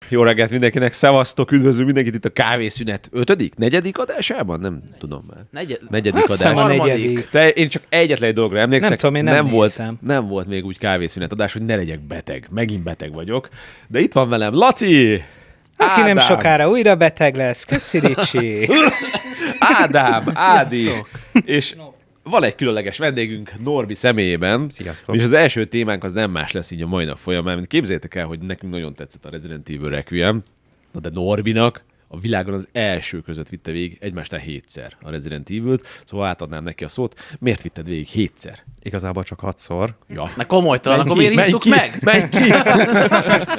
Jó reggelt mindenkinek, szevasztok, üdvözlünk mindenkit itt a kávészünet 5., 4. adásában? Nem tudom már. Negyedik adás. A negyedik. Én csak egyetlen egy dologra emlékszek. Nem tudom, én nem volt még úgy kávészünet adás, hogy ne legyek beteg. Megint beteg vagyok. De itt van velem Laci! Aki nem sokára újra beteg lesz. Köszi, Ricsi! Ádám, Ádi! És van egy különleges vendégünk Norbi személyében. Sziasztok. És az első témánk az nem más lesz így a mai nap folyamán, mint képzeljétek el, hogy nekünk nagyon tetszett a Resident Evil Requiem, de Norbinak a világon az első között vitte végig egymásnál 7-szer a Resident Evil-t, szóval átadnám neki a szót. Miért vitted végig 7-szer? Igazából csak 6-szor. Ja. Na komolytalan, akkor miért hívtuk meg? Menj ki!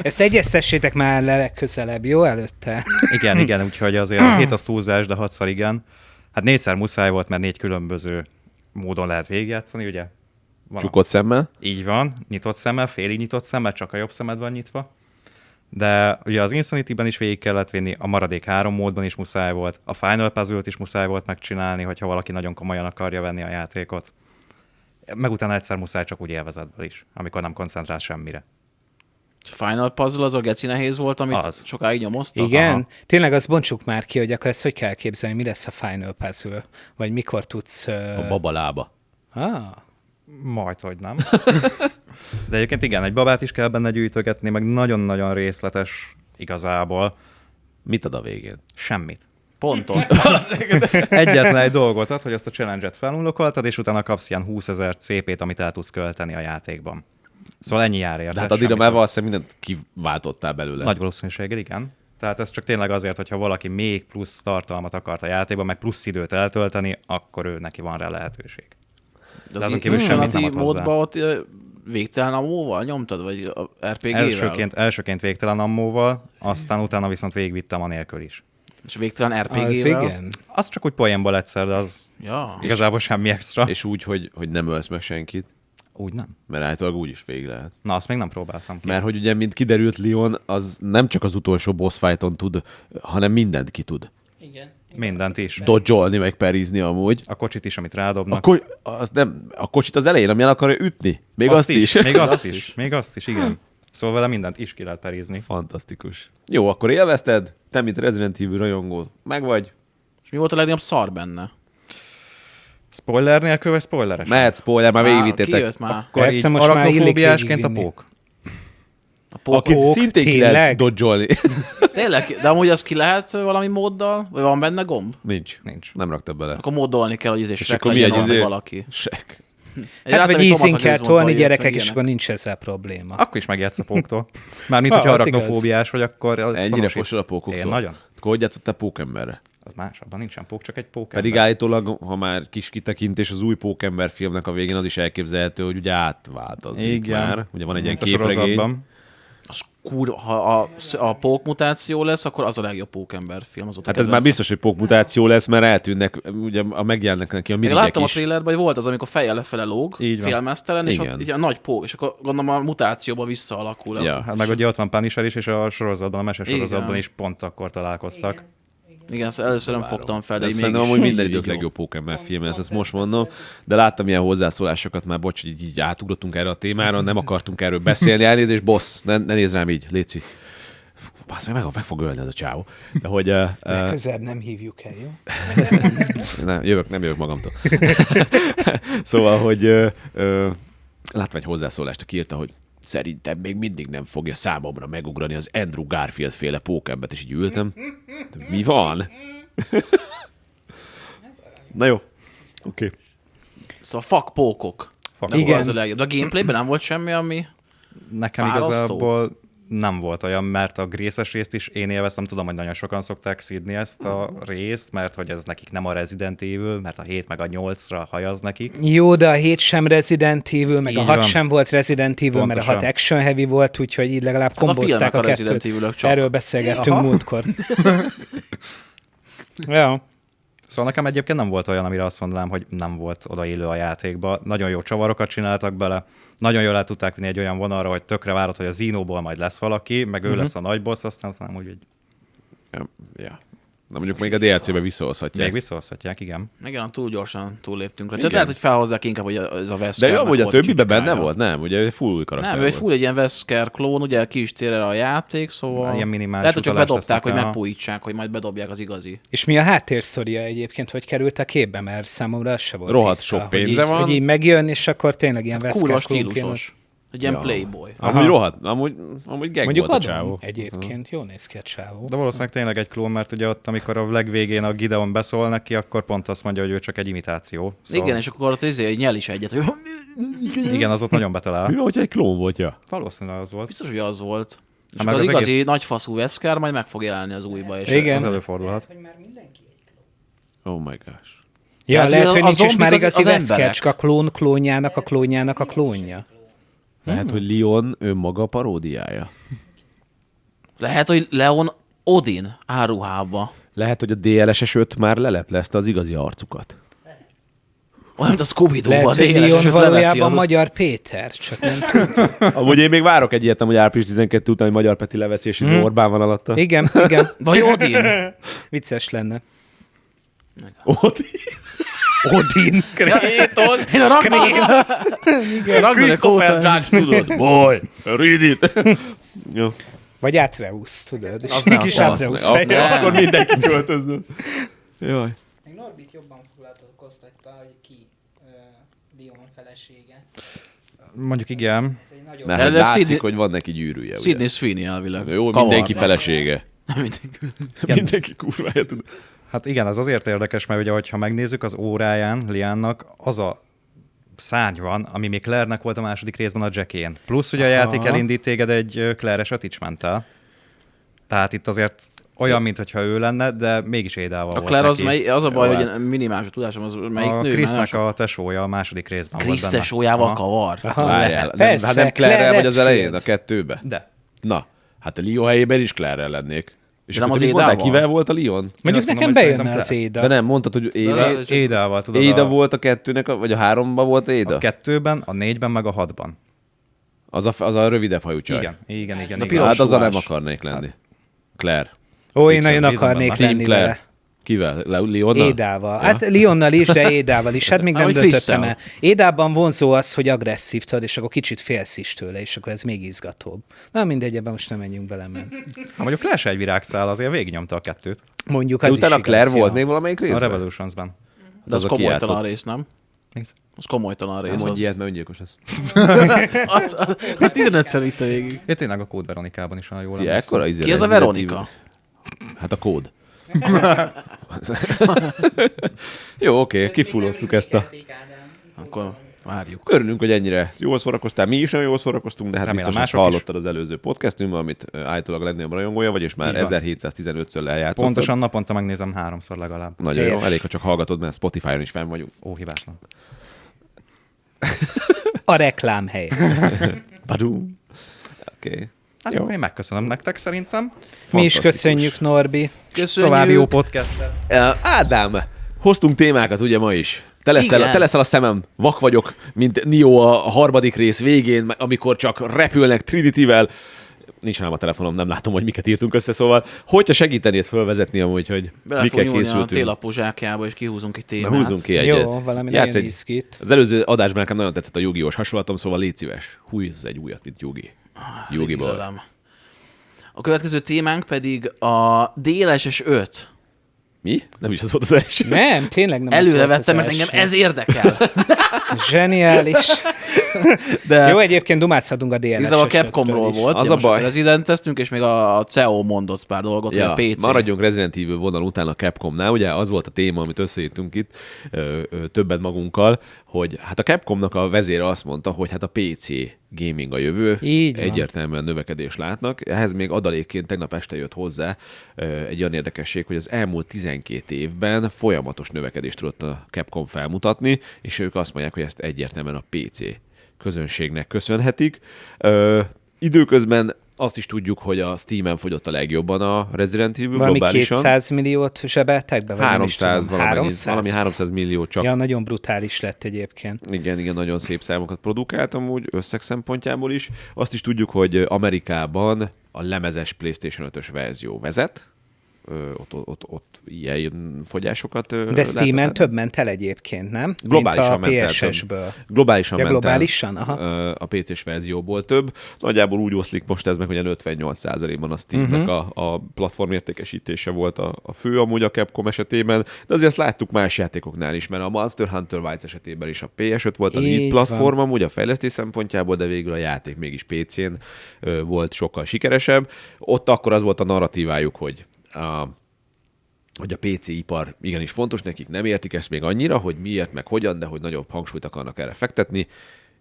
Ezt egyeztessétek már le legközelebb, jó, előtte? Igen, úgyhogy azért a 7 az túlzás, de 6-szor igen. Hát 4-szer muszáj volt, mert 4 különböző módon lehet végigjátszani, ugye? Csukott szemmel? Így van, nyitott szemmel, félig nyitott szemmel, csak a jobb szemed van nyitva. De ugye az Insanity-ben is végig kellett vinni, a maradék 3 módban is muszáj volt, a Final Puzzle-t is muszáj volt megcsinálni, hogyha valaki nagyon komolyan akarja venni a játékot. Meg utána egyszer muszáj csak úgy élvezetből is, amikor nem koncentrál semmire. Final Puzzle az a geci nehéz volt, amit sokáig nyomoztak? Igen? Aha. Tényleg azt bontsuk már ki, hogy akkor ezt hogy kell képzelni, mi lesz a Final Puzzle? Vagy mikor tudsz... A babalába. Majd, hogy nem. De egyébként igen, egy babát is kell benne gyűjtögetni, meg nagyon-nagyon részletes igazából. Mit ad a végén? Semmit. Pontot. Egyetlen egy dolgot ad, hogy azt a challenge-et felunlokoltad, és utána kapsz ilyen 20 000 CP-t, amit el tudsz költeni a játékban. Szóval ennyi jár érte. De hát addigra már valószínűleg mindent kiváltottál belőle. Nagy valószínűséggel, igen. Tehát ez csak tényleg azért, hogyha valaki még plusz tartalmat akart a játékban, meg plusz időt eltölteni, akkor ő neki van rá lehetőség. De azon kívül semmit nem ad hozzá. Módban ott végtelen ammóval nyomtad, vagy RPG-vel? Elsőként végtelen ammóval, aztán utána viszont végigvittem anélkül is. És végtelen RPG-vel? Az igen. Az csak úgy poénból egyszer, de az igazából semmi extra. És úgy, hogy nem ölsz meg senkit. Úgy nem. Mert általában úgy is végig lehet. Na, azt még nem próbáltam ki. Mert hogy ugye, mint kiderült, Leon az nem csak az utolsó boss fighton tud, hanem mindent ki tud. Igen. Mindent is. Dodge-olni, meg perizni amúgy. A kocsit is, amit rádobnak. A kocsit az elején, ami el akarja ütni. Még azt is. Még azt is, igen. Szóval vele mindent is ki lehet perizni. Fantasztikus. Jó, akkor élvezted? Te, mint Resident Evil rajongó, meg vagy? És mi volt a legnagyobb szar benne? Spoiler nélkül, vagy spoileres? Mehet spoiler, már végigvittétek. Kijött már. Akkor Persze, így most már arachnofóbiásként a illik pók. Akit szintén ki lehet tényleg? dodge-olni. Tényleg? De amúgy az ki lehet valami móddal? Vagy van benne gomb? Nincs. Nem raktad bele. Akkor módolni kell, hogy És Shrek akkor mi legyen egy az valaki. Shrek. Hát vagy easy kell tolni gyerekek, és akkor nincs ezzel probléma. Akkor is megjátsz a póktól. Mármint, hogyha az arachnofóbiás vagy, akkor... Ennyire fosol a pókoktól? Én nagyon. Akkor hogy játszottál pókemberre? Az más, abban nincsen pók, csak egy pókember. Pedig állítólag, ha már kis kitekintés az új pókember filmnek a végén, az is elképzelhető, hogy ugye átváltozik már. Ugye van egy ilyen képregény. Az ha a pók mutáció lesz, akkor az a legjobb pókember film. Hát ez már biztos, hogy pók mutáció lesz, mert eltűnnek, ugye megjelennek neki a mirigyek is. Láttam a trailerben, hogy volt az, amikor fejjel lefele lóg, félmeztelen, és ott így a nagy pók, és akkor gondolom a mutációba visszaalakul. Ja. Hát meg ugye ott van Punisher is, és a sorozatban, a mesesorozatban is pont akkor találkoztak. Igen, szóval először nem fogtam fel, de így szerintem amúgy minden idők legjobb pókember film, ezt most mondom, de láttam ilyen hozzászólásokat már, bocs, hogy így átugrottunk erre a témára, nem akartunk erről beszélni, elnézést, boss, ne nézz rám így, léci. Bász, meg fog ölni ez a csávó. De hogy... Legközelebb nem hívjuk el, jó? nem jövök magamtól. Szóval, hogy látva egy hozzászólást, aki írta, hogy szerintem még mindig nem fogja számomra megugrani az Andrew Garfield féle pókembert, és így ültem. De mi van? Na jó. Oké. Szóval fuck pókok. Igen. Az a legjobb. De a gameplayben nem volt semmi, ami Nekem igazából nem volt olyan, mert a grészes részt is én élveztem, tudom, hogy nagyon sokan szokták szídni ezt a részt, mert hogy ez nekik nem a Resident Evil, mert a 7 meg a 8-ra hajaz nekik. Jó, de a 7 sem Resident Evil, meg Így a 6 van. sem volt Resident Evil, Pontosan. mert a 6 action heavy volt, úgyhogy így legalább kombozták a Resident kettőt. Evil-ök csak. Erről beszélgettünk múltkor. Ja. Szóval nekem egyébként nem volt olyan, amire azt mondanám, hogy nem volt odaillő a játékba. Nagyon jó csavarokat csináltak bele, nagyon jól el tudták vinni egy olyan vonalra, hogy tökre várod, hogy a Xenóból majd lesz valaki, meg ő lesz a nagy boss, aztán nem úgy, hogy... Ja. Na mondjuk még a DLC-be visszahozhatják. Még visszahozhatják, igen. Igen, túl gyorsan túlléptünk rá. Tehát lehet, hogy felhozzák inkább, hogy ez a Wesker. De jó, hogy a többiben benne volt? Nem, ugye full új karakter Nem, volt. full egy ilyen Wesker klón, ugye ki is tér erre a játék, szóval Ilyen minimális lehet, hogy csak utalást bedobták, hogy tesznek, megpújítsák, hogy majd bedobják az igazi. És mi a háttérsztoria egyébként, hogy került a képbe, mert számomra az se volt Rohadt tiszta, sok pénze hogy van. Hogy így megjön, és akkor tényleg ilyen Wesker Kurva klónként. stílusos. Egy ilyen playboy. Amúgy rohadt, amúgy gag Mondjuk volt a adom csávó. egyébként, jól néz ki a csávó. De valószínűleg tényleg egy klón, mert ugye ott, amikor a legvégén a Gideon beszól neki, akkor pont azt mondja, hogy ő csak egy imitáció. Szóval... Igen, és akkor ott nyel is egyet, hogy Igen, az ott nagyon betalál. Mi van, hogyha egy klón volt, ja? Valószínűleg az volt. biztos, hogy az volt. És Hát akkor meg az az igazi egész- nagyfaszú Wesker majd meg fog jelenni az újba. És Igen. Az előfordulhat. Oh my gosh. Ja, Hát, lehet, hogy hogy a nincs is zombik már az igazi Wesker, emberek. csak a klón klónjának a klónjának a klónja. Lehet, hogy Leon önmaga paródiája. Lehet, hogy Leon Odin áruhába. Lehet, hogy a DLSS 5 már leleplezte az igazi arcukat. Olyan, mint a Scooby-Doo-ban. Lehet, hogy Leon valójában Magyar Péter, csak nem tudom. Amúgy én még várok egy ilyet, hogy április 12 után Magyar Peti leveszi, és Orbán van alatta. Igen, igen. Vagy Odin. Vicces lenne. Ott Odin. Krétos. Én a Ragnarök óta. tudod. Boy, read it. Jó. Vagy Atreus, tudod? És Az nem, kis az Atreus nem. feje. Nem. Akkor mindenki költözön. Jaj. Még Norbit jobban foglalkoztatta, hogy ki Leon felesége. Mondjuk igen. Ez egy nagyon... Mert De látszik, Sidney- hogy van neki gyűrűje. ugye? Sidney Sweeney elvileg. Jó, Kavar. mindenki felesége. Mindenki. Mindenki kurvája tud. Hát igen, az azért érdekes, mert ugye, hogyha megnézzük az óráján Liannak, az a szárny van, ami még Claire-nek volt a második részben a Jackén. Plusz ugye a játék elindít téged egy Claire-es attachment-tel. Tehát itt azért olyan, mintha ő lenne, de mégis Édával A volt Claire az, neki. az a baj, Jó, hogy minimális a tudásom, az melyik A nő? Krisznek a tesója a második részben volt Krisz benne. tesójával Aha. kavar. Aha, Várjál, nem, persze, hát nem Claire-rel vagy az Redfield. elején, a kettőbe? De. Na, hát a Leon helyében is Claire-rel lennék. És De nem akkor az te mit mondtál, Édával? kivel volt a Leon? Mondjuk azt nekem mondom, hogy bejönne szerintem az Éda. De nem, mondtad, hogy Éda, De- Édával, tudod. Éda volt a kettőnek, vagy a háromban volt Éda? A 2-ben, a 4-ben, meg a 6-ban. Az a rövidebb hajú csaj. Igen. De igen. piros Hát azzal nem ruhás. akarnék lenni. Claire. Ó, én Fixen nagyon bízom akarnék benne. Team lenni Claire. vele. Kivel? Leonnal? Édával. Hát Leonnal is, de Édával is. Hát még nem Vagy döntöttem Krisszel. el. Édában vonzó az, hogy agresszív, tudod, és akkor kicsit félsz is tőle, és akkor ez még izgatóbb. Na mindegy, ebben most nem menjünk bele, mert Hát mondjuk Claire se egy virágszál, azért végignyomta a 2-t. mondjuk De az utána is Claire igaz, volt ja. még valamelyik A részben? Revolutionsban. De az az, aki komolytalan játszott. rész, nem? Nézd. Az komolytalan rész. Nem mondj Az. ilyet, mert öngyilkos lesz. Azt 15-szer vitte végig. Ja, tényleg a Kód Veronikában is olyan jól Ti emlékszem. ekkora izé Ki ez a Resident Veronika? Evil? Hát a kód. Jó, oké, kifulloztuk ezt a... Akkor várjuk. Örülünk, hogy ennyire jól szórakoztál. Mi is nagyon jól szórakoztunk, de hát Remélem, biztos, hogy mások is. hallottad az előző podcastünkben, amit állítólag legnagyobb rajongója vagy, és már Így van. 1715-ször lejátszottad. Pontosan naponta megnézem 3-szor legalább. Nagyon jó, Helyes. elég, ha csak hallgatod, mert Spotify-on is fenn vagyunk. Ó, hibátlan. A reklámhely. Badum. Oké. Hát Jó. akkor én megköszönöm nektek szerintem. Mi is Fantasztikus. köszönjük, Norbi. Köszönjük. További jó podcastet. Ádám, hoztunk témákat ugye ma is. Te Igen. leszel a szemem, vak vagyok, mint Neo a harmadik rész végén, amikor csak repülnek Trinity-vel. Nincs nálam a telefonom, nem látom, hogy miket írtunk össze, szóval hogyha segítenéd fölvezetni amúgy, hogy Bele fog mikkel nyúlni a készültünk. télapó zsákjába, és kihúzunk egy Na, témát. húzzunk ki egyet. Jó, valami Játsz nagyon egy- izgít. Az előző adásban nekem nagyon tetszett a Yu-Gi-Oh-s hasonlatom, szóval légy szíves, húzz egy újat, mint Yugi. Yugi-ból. Gyűlölöm. A következő témánk pedig a DLSS 5. Mi? Nem is az volt az első. Nem, tényleg nem. az Előre volt az vettem, mert első. engem ez érdekel. Zseniális. De Jó, egyébként dumázhatunk a DLS-es. igazából a Capcomról volt. Az ugye a most baj. Residenteztünk, és még a CEO mondott pár dolgot, Ja, hogy a PC. maradjunk Resident Evil vonal után a Capcomnál, ugye az volt a téma, amit összeírtunk itt többet magunkkal, hogy hát a Capcomnak a vezére azt mondta, hogy hát a PC gaming a jövő, Így van. egyértelműen növekedést látnak. Ehhez még adalékként tegnap este jött hozzá egy olyan érdekesség, hogy az elmúlt 12 évben folyamatos növekedést tudott a Capcom felmutatni, és ők azt mondják, hogy ezt egyértelműen a PC közönségnek köszönhetik. Időközben azt is tudjuk, hogy a Steamen fogyott a legjobban a Resident Evil Valami globálisan. 200 milliót zsebeltek be? Vagy nem is 300 tudom. valami, 300? valami 300 millió csak. Ja, nagyon brutális lett egyébként. Igen, nagyon szép számokat produkált amúgy összeg szempontjából is. Azt is tudjuk, hogy Amerikában a lemezes PlayStation 5-ös verzió vezet ott ilyen fogyásokat. De Steam-en több ment el egyébként, nem? Globálisan mint a PSS-ből. Globálisan ment globálisan? El a PC-s verzióból több. Nagyjából úgy oszlik most ez meg, hogy 58%-ban a Steam-nek a platform értékesítése volt a fő amúgy a Capcom esetében, de azért azt láttuk más játékoknál is, mert a Monster Hunter Wilds esetében is a PS5 volt a lead platform amúgy a fejlesztés szempontjából, de végül a játék mégis PC-n volt sokkal sikeresebb. Ott akkor az volt a narratívájuk, hogy a PC-ipar igenis fontos, nekik nem értik ezt még annyira, hogy miért, meg hogyan, de hogy nagyobb hangsúlyt akarnak erre fektetni,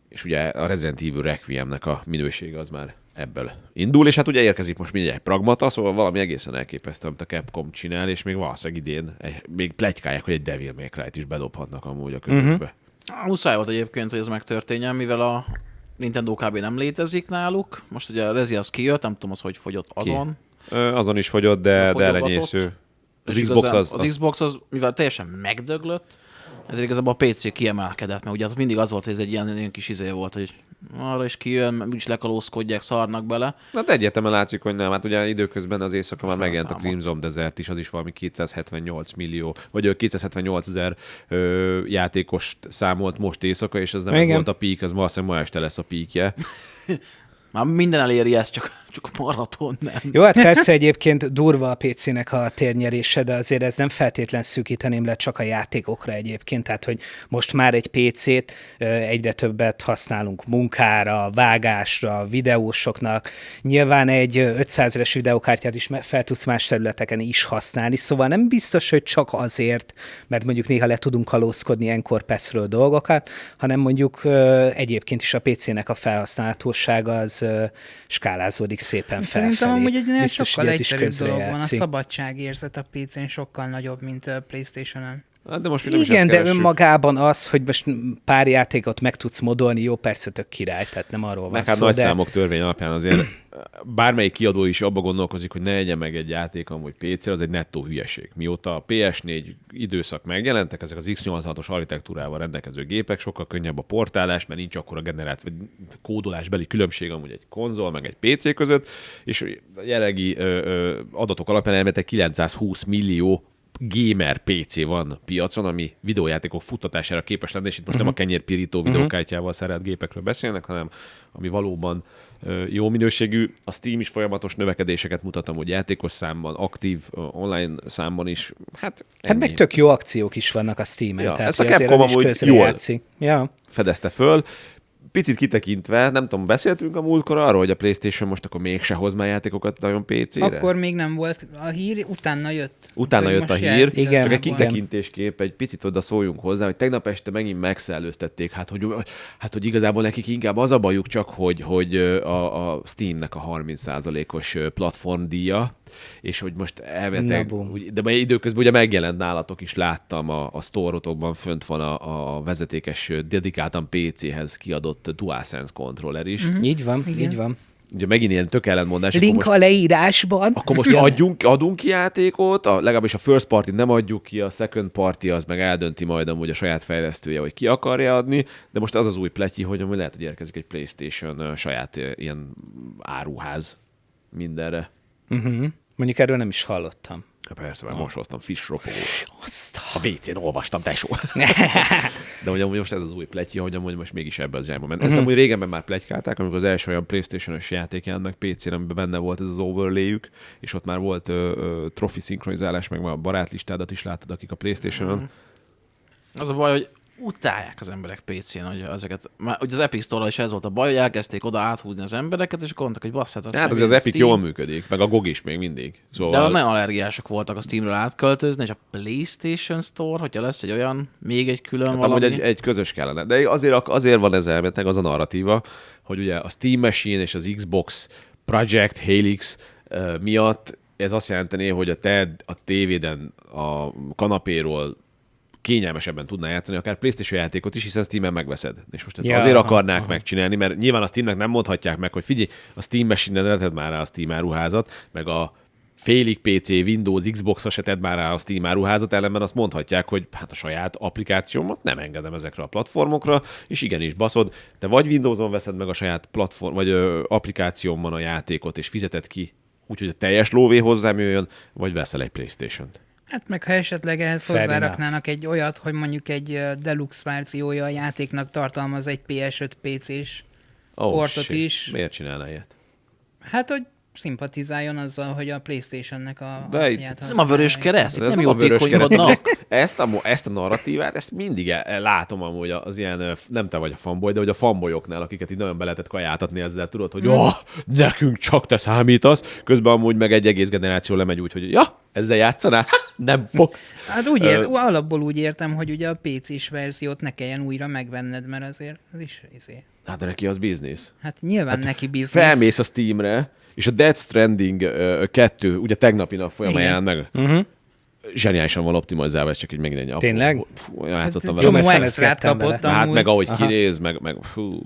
és ugye a Resident Evil Requiemnek a minősége az már ebből indul, és hát ugye érkezik most mindjárt Pragmata, szóval valami egészen elképesztő, amit a Capcom csinál, és még valószínűleg idén még pletykálják, hogy egy Devil May Cry-t is bedobhatnak amúgy a közösbe. Muszáj volt egyébként, hogy ez megtörténjen, mivel a Nintendo kb. Nem létezik náluk. Most ugye a Rezi az kijött, nem tudom, az hogy fogyott azon. Azon is fogyott, de elenyésző. Az Xbox az, mivel teljesen megdöglött, ezért igazából a PC kiemelkedett, mert ugye mindig az volt, hogy ez egy ilyen kis izé volt, hogy arra is kijön, úgyis lekalózkodják, szarnak bele. Na, de egyértelműen látszik, hogy nem. Hát ugye időközben az éjszaka már megjelent a Crimson Desert is, az is valami 278 millió, vagy 278 000 játékost számolt most éjszaka, és ez nem ez volt a peak, az valószínűleg ma este lesz a peakje. Már minden eléri ezt, csak a maraton nem. Jó, hát persze egyébként durva a PC-nek a térnyerése, de azért ez nem feltétlen szűkíteném le csak a játékokra egyébként, tehát hogy most már egy PC-t egyre többet használunk munkára, vágásra, videósoknak. Nyilván egy 500-es videókártyát is fel tudsz más területeken is használni, szóval nem biztos, hogy csak azért, mert mondjuk néha le tudunk kalózkodni Encore Pass-ről dolgokat, hanem mondjuk egyébként is a PC-nek a felhasználhatósága az skálázódik szépen felfelé. Szerintem amúgy egy biztos, sokkal egyszerűbb dolog van. A szabadságérzet a PC-n sokkal nagyobb, mint a PlayStation-on. Hát de most igen, de önmagában az, hogy most pár játékot meg tudsz modolni, jó, persze tök király, tehát nem arról van szó. Nagy számok törvény alapján azért bármelyik kiadó is abba gondolkozik, hogy ne legyen meg egy játék amúgy PC-re, az egy nettó hülyeség. Mióta a PS4 időszak megjelentek, ezek az X86-os architektúrával rendelkező gépek, sokkal könnyebb a portálás, mert nincs akkora generáció, vagy kódolásbeli különbség amúgy egy konzol, meg egy PC között, és a jelenlegi adatok alapján elméletileg 920 millió gamer PC van piacon, ami videójátékok futtatására képes lenne, és itt most nem a kenyérpirító videókártyával szerelt gépekről beszélnek, hanem ami valóban jó minőségű. A Steam is folyamatos növekedéseket mutat amúgy játékos számban, aktív online számban is. Hát meg tök jó akciók is vannak a Steam-en, ja, tehát ezt a Capcom amúgy jól fedezte föl. Picit kitekintve, nem tudom, beszéltünk a múltkor arról, hogy a PlayStation most akkor mégse hoz már játékokat nagyon PC-re? Akkor még nem volt a hír, utána jött. Utána jött a hír, igen, csak egy kitekintésképp egy picit oda szóljunk hozzá, hogy tegnap este megint megszellőztették, hogy igazából nekik inkább az a bajuk csak, hogy a Steamnek a 30%-os platformdíja, és hogy most elvetek, de majd időközben ugye megjelent nálatok is, láttam a sztorotokban, fönt van a vezetékes, dedikáltan PC-hez kiadott DualSense controller is. Így van, így van. Ugye megint ilyen tök ellentmondás. Link a leírásban. Akkor most adunk ki játékot, legalábbis a first party nem adjuk ki, a second party az meg eldönti majd amúgy a saját fejlesztője, hogy ki akarja adni, de most az új pletyi, hogy amúgy lehet, hogy érkezik egy PlayStation saját ilyen áruház mindenre. Mondjuk erről nem is hallottam. Persze, mert most hoztam friss ropogót. A WC-n olvastam, tesó. De ugye most ez az új pletyja, hogy amúgy most mégis ebbe az irányba ment. Ezt amúgy régenben már pletykálták, amikor az első olyan PlayStation-ös játék jelent meg PC-n, amiben benne volt ez az overlay-ük, és ott már volt trofi szinkronizálás, meg a barátlistádat is láttad, akik a PlayStation-on. Az a baj, hogy utálják az emberek PC-n, hogy ezeket. Már ugye az Epic Store-ra is ez volt a baj, hogy elkezdték oda áthúzni az embereket, és akkor mondtak, hogy basszátok. Hát az Epic Steam jól működik, meg a GOG is még mindig. Szóval... De nagyon allergiások voltak a Steamről átköltözni, és a PlayStation Store, hogyha lesz egy olyan, még egy külön hát valami. Amúgy egy közös kellene. De azért van ez elmeteg az a narratíva, hogy ugye a Steam Machine és az Xbox Project Helix miatt ez azt jelenteni, hogy a tévéden a kanapéról kényelmesebben tudná játszani, akár PlayStation játékot is, hiszen Steam-en megveszed. És most ezt azért akarnák megcsinálni, mert nyilván a Steamnek nem mondhatják meg, hogy figyelj, a Steam Machine-en tedd már rá a Steam áruházat, meg a félig PC, Windows, Xbox-ra se tedd már rá a Steam áruházat, ellenben azt mondhatják, hogy hát a saját applikációmat nem engedem ezekre a platformokra, és igenis baszod, te vagy Windows-on veszed meg a saját platform, vagy applikációmon a játékot, és fizeted ki úgyhogy a teljes lóvé hozzám jöjjön, vagy veszel egy PlayStation-t. Hát meg ha esetleg ehhez Fair hozzáraknának egy olyat, hogy mondjuk egy deluxe verziója a játéknak tartalmaz egy PS5 PC-s portot is. Miért csinálná ilyet? Hát, hogy szimpatizáljon azzal, hogy a PlayStation-nek a De itt- alapját Ez nem a vörös használja. kereszt, itt Ez nem a Vörös jótékonykodnak. Kereszt. Ezt a narratívát, ezt mindig látom amúgy az ilyen, nem te vagy a fanboy, de hogy a fanboyoknál, akiket így nagyon be lehetett kajáltatni ezzel, tudod, hogy nekünk csak te számítasz, közben amúgy meg egy egész generáció lemegy úgy, hogy ezzel játszanál? Nem fogsz. Hát alapból úgy értem, hogy ugye a PC-s verziót ne kelljen újra megvenned, mert azért az is Hát de neki az biznisz. Hát nyilván neki biznisz. Felmész a Steamre, és a Death Stranding 2, ugye tegnapi nap folyamán Igen. jelent meg. Zseniálisan van optimalizálva, ez csak egy megint egy apró- Tényleg? Játszottam Hát, vele. csomó Csomó extrát szerepet kapott vele. Hát amúgy. meg ahogy Aha. kinéz, meg fú.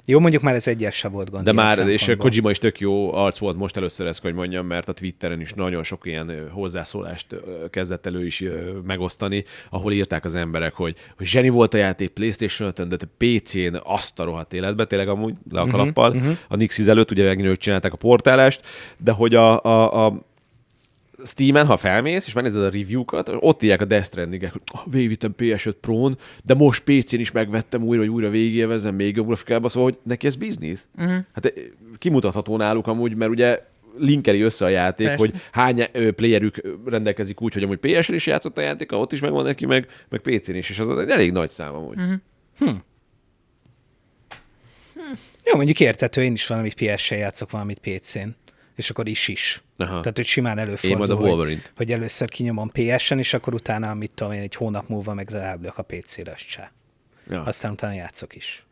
Jó, mondjuk már ez egyes se volt gond. De ilyen már, és szempontból. Kojima is tök jó arc volt most először, ezt hogy mondjam, mert a Twitteren is nagyon sok ilyen hozzászólást kezdett elő is megosztani, ahol írták az emberek, hogy zseni volt a játék PlayStation 5-ön, de te PC-n azt a rohadt életbe, tényleg amúgy le a kalappal. A Nixis előtt ugye megint ők csinálták a portálást, de hogy a Steamen, ha felmész, és megnézed a review-kat, ott írják a Death Stranding-ek, hogy végigvittem PS5 Pro-n, de most PC-n is megvettem újra, hogy újra végigélvezzem még jobb grafikába, szóval, hogy neki ez biznisz. Hát kimutatható náluk amúgy, mert ugye linkeli össze a játék, Persze. hogy hány playerük rendelkezik úgy, hogy amúgy PS-en is játszott a játék, ott is megvan neki, meg PC-n is, és az egy elég nagy szám amúgy. Jó, mondjuk értető, én is valamit PS-sel játszok, valamit PC-n. És akkor is. Aha. Tehát, hogy simán Én majd előfordul, a Wolverine-t. hogy először kinyomom PS-en, és akkor utána, mit tudom én, egy hónap múlva meg ráblök a PC-re, azt se. Ja. Aztán utána játszok is.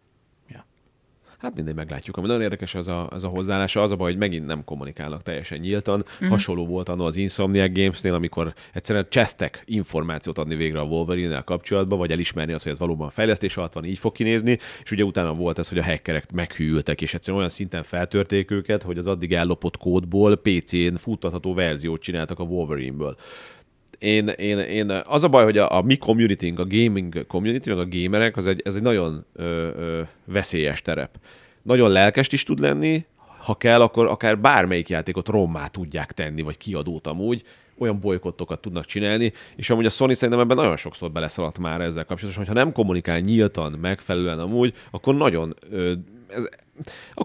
Hát mindegy, meglátjuk. Ami nagyon érdekes az a hozzáállása, az a baj, hogy megint nem kommunikálnak teljesen nyíltan. Hasonló volt annó az Insomniac Gamesnél, amikor egyszerűen csesztek információt adni végre a Wolverine-nel kapcsolatban, vagy elismerni azt, hogy ez valóban fejlesztés alatt van, így fog kinézni, és ugye utána volt ez, hogy a hackerek meghűltek, és egyszerűen olyan szinten feltörték őket, hogy az addig ellopott kódból PC-n futtatható verziót csináltak a Wolverine-ből. Én az a baj, hogy a mi community-nk, a gaming community, meg a gamerek, ez egy nagyon veszélyes terep. Nagyon lelkest is tud lenni, ha kell, akkor akár bármelyik játékot rommá tudják tenni, vagy kiadót amúgy, olyan bolykottokat tudnak csinálni, és amúgy a Sony szerintem ebben nagyon sokszor beleszaladt már ezzel kapcsolatosan, hogy ha nem kommunikál nyíltan, megfelelően amúgy, akkor nagyon,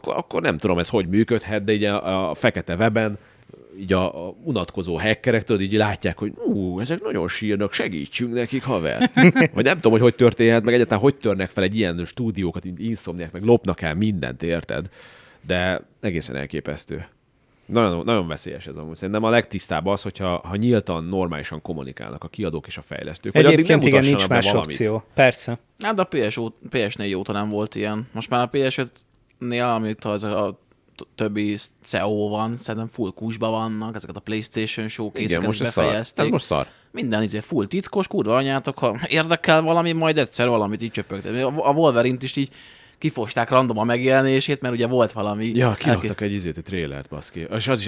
akkor nem tudom ez hogy működhet, de így a fekete weben, így a unatkozó hackerektől így látják, hogy ezek nagyon sírnak, segítsünk nekik, haver. Vagy nem tudom, hogy történhet, meg egyáltalán hogy törnek fel egy ilyen stúdiókat, mint Insomniac, meg lopnak el mindent, érted? De egészen elképesztő. Nagyon, nagyon veszélyes ez amúgy. Szerintem a legtisztább az, hogyha nyíltan, normálisan kommunikálnak a kiadók és a fejlesztők. Vagy addig nem Egyébként igen, nincs mutassanak be más valamit. opció. Persze. Hát de a PS4 óta nem volt ilyen. Most már a PS5-nél, amit az a többi CEO van, szerintem full kusba vannak, ezeket a PlayStation Igen, showcase-eket most ez szar. befejezték. Ez most szar. Minden full titkos, kurva anyátok, ha érdekel valami, majd egyszer valamit így csöpögtet. A Wolverine-t is így kifosták random a megjelenését, mert ugye volt valami... Ja, kiraktak egy trélert, baszki. Az is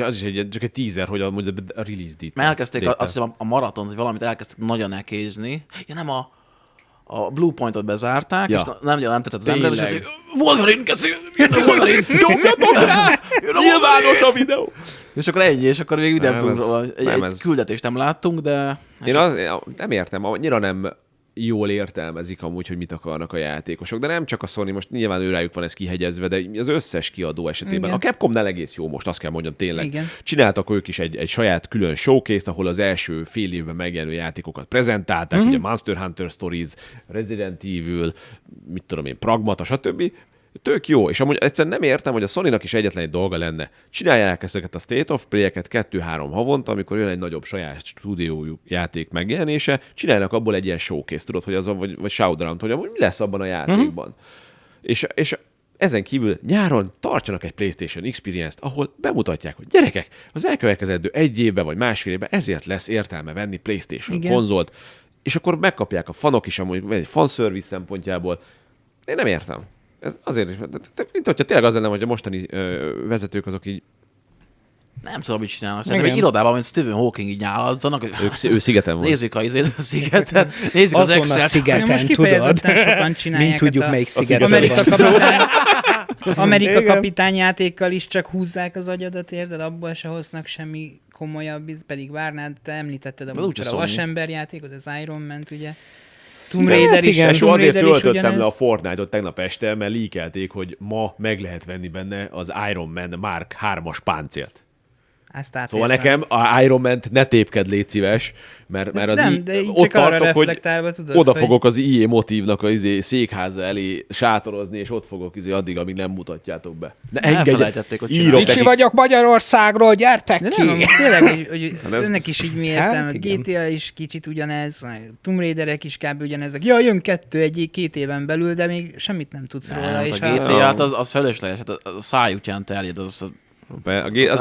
csak egy teaser, hogy a release date. Mert elkezdték azt hiszem a maratont, hogy valamit elkezdtek nagyon elkézni. Ja, nem a Blue Pointot bezárták, Ja. és nem tetszett az Tényleg. ember, és hogy Wolverine, keszi, jön a Wolverine, Nyomjatok rá! Nyilvános a videó! és akkor ennyi, és akkor végül nem Nem, tudunk, ez- nem, egy ez- küldetést nem láttunk, de... Én nem értem, annyira nem jól értelmezik amúgy, hogy mit akarnak a játékosok. De nem csak a Sony, most nyilván őrájuk van ez kihegyezve, de az összes kiadó esetében. Igen. A Capcomnál egész jó most, azt kell mondjam tényleg. Igen. Csináltak ők is egy saját külön showcase-t, ahol az első fél évben megjelenő játékokat prezentálták, ugye Monster Hunter Stories, Resident Evil, mit tudom én, Pragmata, stb. Tök jó, és amúgy egyszerűen nem értem, hogy a Sony-nak is egyetlen egy dolga lenne. Csinálják ezeket a State of Play-eket 2-3 havonta, amikor jön egy nagyobb saját stúdiójú játék megjelenése, csinálnak abból egy ilyen showcase, tudod, hogy az vagy showdown, hogy amúgy mi lesz abban a játékban. És ezen kívül nyáron tartsanak egy PlayStation Experience-t, ahol bemutatják, hogy gyerekek, az elkövetkezendő egy évben vagy másfél évben ezért lesz értelme venni PlayStation Igen. konzolt, és akkor megkapják a fanok is amúgy egy fanservice szempontjából. Én nem értem. Ez azért is, mint hogyha tényleg az lenne, hogy a mostani vezetők azok így, Nem tudom, mit csinálnak. Szerintem egy Igen. irodában, mint Stephen Hawking így nyálazzanak. ő szigeten van. Nézzük a szigeten, nézzük az Azon a Excel-t. szigeten, Most tudod? kifejezetten sokan csinálják. Mint tudjuk, hát melyik szigeten szigeten Amerika van szó. szavatán. Amerika kapitányjátékkal is csak húzzák az agyadat, érted? Abból se hoznak semmi komolyabb, pedig várnád, te említetted a Vasember játékot, az Iron Man-t, ugye? Tomb Raider is. És azért töltöttem le a Fortnite-ot tegnap este, mert líkelték, hogy ma meg lehet venni benne az Iron Man Mark 3-as páncélt. Szóval nekem a Iron Man-t ne tépked, légy szíves, mert az nem, ott tartok, hogy tudod, oda fogok az IE motívnak a székháza elé sátorozni, és ott fogok addig, amíg nem mutatjátok be. Elfelejtették, hogy Kicsi vagyok Magyarországról, gyertek ki! Nem, tényleg, hogy ennek is így mi értelme. GTA is kicsit ugyanez, Tomb Raiderek is kb. Ugyanezek. Ja, jön 2 éven belül, de még semmit nem tudsz róla. És a GTA-t az felesleges, a száj után terjed, az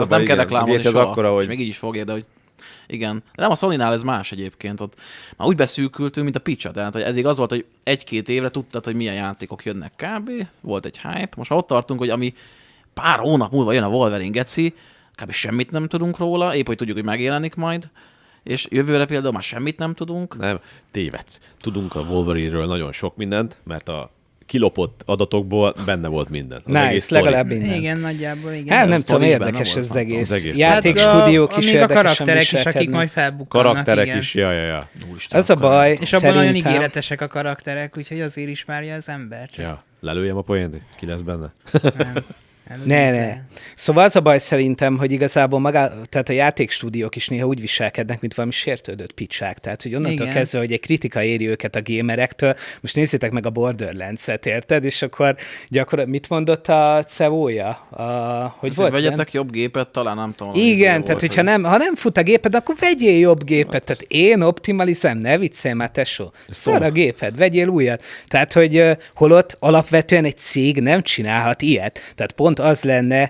nem kell reklámozni soha, akkora, hogy... és még így is fogja, de hogy igen. De nem a Sony-nál ez más egyébként, ott már úgy beszűkültünk, mint a picsa, tehát hogy eddig az volt, hogy 1-2 évre tudtad, hogy milyen játékok jönnek kb. Volt egy hype, most már ott tartunk, hogy ami pár hónap múlva jön a Wolverine geci, kb. Semmit nem tudunk róla, épp hogy tudjuk, hogy megjelenik majd, és jövőre például már semmit nem tudunk. Nem, tévedsz. Tudunk a Wolverine-ről nagyon sok mindent, mert a kilopott adatokból benne volt minden. Nice, legalább minden. Igen, nagyjából igen. Hát nem tudom, érdekes ez az egész. Játékstúdiók is még a karakterek is, akik majd felbukkannak. Karakterek igen. is, ja. Ez a baj, és abban nagyon ígéretesek a karakterek, úgyhogy azért is várja az ember. Ja, lelőjem a poént, ki lesz benne? Ne. Szóval az a baj szerintem, hogy igazából tehát a játékstúdiók is néha úgy viselkednek, mint valami sértődött picsák. Tehát, hogy onnantól kezdve, hogy egy kritika éri őket a gamerektől, most nézzétek meg a Borderlands-et, érted? És akkor gyakorlatilag mit mondott a CEO-ja? Hogy volt? Vegyetek jobb gépet, talán nem tudom. Igen, tehát hogyha ha nem fut a géped, akkor vegyél jobb gépet. Tehát én optimalizem, ne viccelj már, tesó. Szar a géped, vegyél újat. Tehát, hogy holott alapvetően egy cég nem csinálhat ilyet. Tehát pont az lenne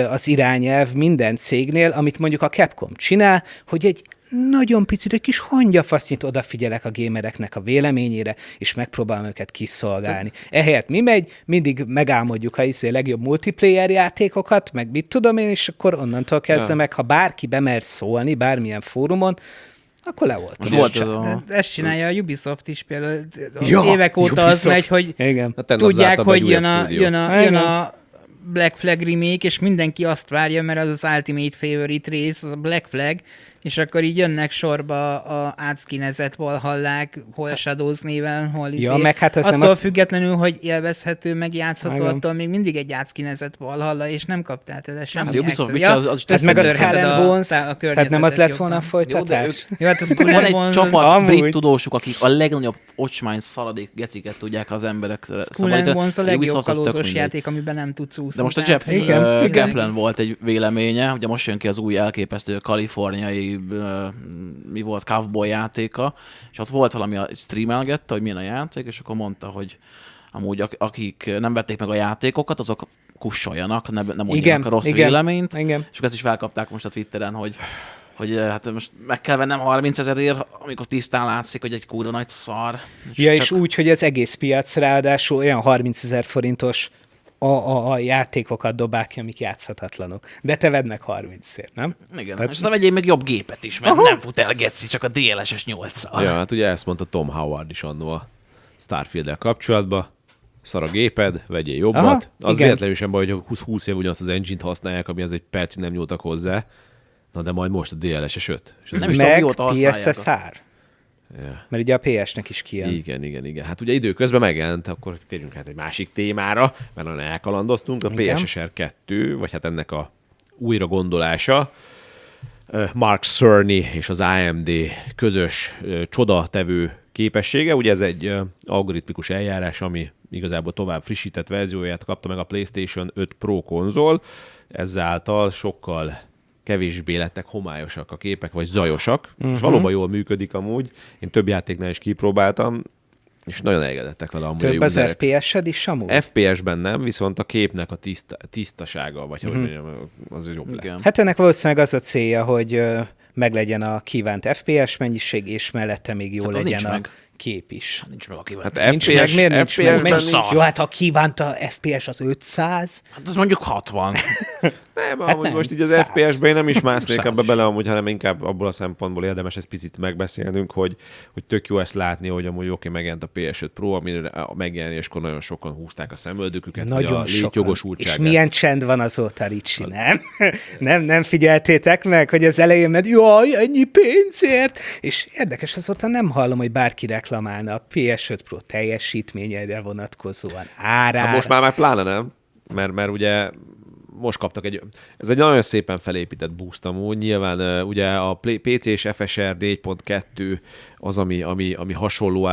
az irányelv minden cégnél, amit mondjuk a Capcom csinál, hogy egy nagyon picit, egy kis hangyafasznyit odafigyelek a gamereknek a véleményére, és megpróbálom őket kiszolgálni. Ehelyett mi megy? Mindig megálmodjuk a legjobb multiplayer játékokat, meg mit tudom én, és akkor onnantól kezdve meg, ha bárki bemer szólni bármilyen fórumon, akkor le volt. Ezt csinálja a Ubisoft is például. Évek óta Ubisoft. Az megy, hogy tudják, hogy jön a Black Flag remake, és mindenki azt várja, mert az az ultimate favorite rész, az a Black Flag, és akkor így jönnek sorba a átszkinezett Valhallák, hol Shadows néven, hol meg hát ez attól nem függetlenül, hogy élvezhető, meg játszható, attól még mindig egy átszkinezett Valhalla, és nem kaptál tőle semmi extra. Meg a Skull and Bones, tehát nem az lett volna a folytatás? Jó, hát a van egy csapat brit tudósuk, akik a legnagyobb ocsmány szaladék geciket tudják az emberek. Skull and Bones a legjobb kalózos játék, amiben nem tudsz úszni. De most a Jeff Kaplan volt egy véleménye, ugye most jön ki az új elképesztő kaliforniai mi volt, Cowboy játéka, és ott volt valami, streamelgette, hogy milyen a játék, és akkor mondta, hogy amúgy akik nem vették meg a játékokat, azok kussoljanak, nem mondjanak rossz véleményt, és akkor ezt is felkapták most a Twitteren, hogy hát most meg kell vennem 30 000-ért, amikor tisztán látszik, hogy egy kurva nagy szar. És úgy, hogy az egész piac ráadásul olyan 30 000 forintos a játékokat dobák ki, amik játszhatatlanok. De te vedd meg 30-ért, nem? Igen, és aztán vegyél meg jobb gépet is, mert nem fut el geci, csak a DLSS 8-szal. Ja, hát ugye ezt mondta Tom Howard is annó a Starfield-el kapcsolatban. Szar a géped, vegyél jobbat. Az véletlenül sem baj, hogy 20 év ugyanazt az engine-t használják, ami az egy percig nem nyúltak hozzá. Na de majd most a DLSS 5. Nem is tudom, mióta használják. PSSR. Yeah. Mert ugye a PS-nek is kijön. Igen. Hát ugye időközben megjelent, akkor térjünk hát egy másik témára, mert nagyon elkalandoztunk. A PSSR 2, vagy hát ennek a újra gondolása, Mark Cerny és az AMD közös csodatevő képessége. Ugye ez egy algoritmikus eljárás, ami igazából tovább frissített verzióját kapta meg a PlayStation 5 Pro konzol. Ezáltal sokkal kevésbé lettek homályosak a képek, vagy zajosak, és valóban jól működik amúgy. Én több játéknál is kipróbáltam, és nagyon elégedettek vele amúgy. Több az FPS-ed is amúgy? FPS-ben nem, viszont a képnek a tisztasága, vagy hogy mondjam, az jobb lett. Hát ennek valószínűleg az a célja, hogy meglegyen a kívánt FPS mennyiség, és mellette még jó legyen a kép is. Nincs meg a kívánt. Hát nincs FPS, meg, miért nincs meg? Jó, hát ha kívánta FPS az 500. Hát az mondjuk 60. Nem, hát amúgy nem, most így az FPS-ben én nem is másznék ebbe bele, amúgy, hanem inkább abból a szempontból érdemes ezt picit megbeszélnünk, hogy tök jó ezt látni, hogy amúgy oké, megjelent a PS5 Pro, amire a megjelenéskor nagyon sokan húzták a szemöldöküket, nagyon a létjogosultságát. És milyen csend van azóta, Ricsi, nem? Nem figyeltétek meg, hogy az elején mert jaj, ennyi pénzért? És érdekes, azóta nem hallom, hogy bárki reklamálna a PS5 Pro teljesítményére vonatkozóan, árára. Hát most már pláne nem, mert ugye most kaptak ez egy nagyon szépen felépített boost amúgy. Nyilván ugye a PC és FSR 4.2 az, ami hasonló,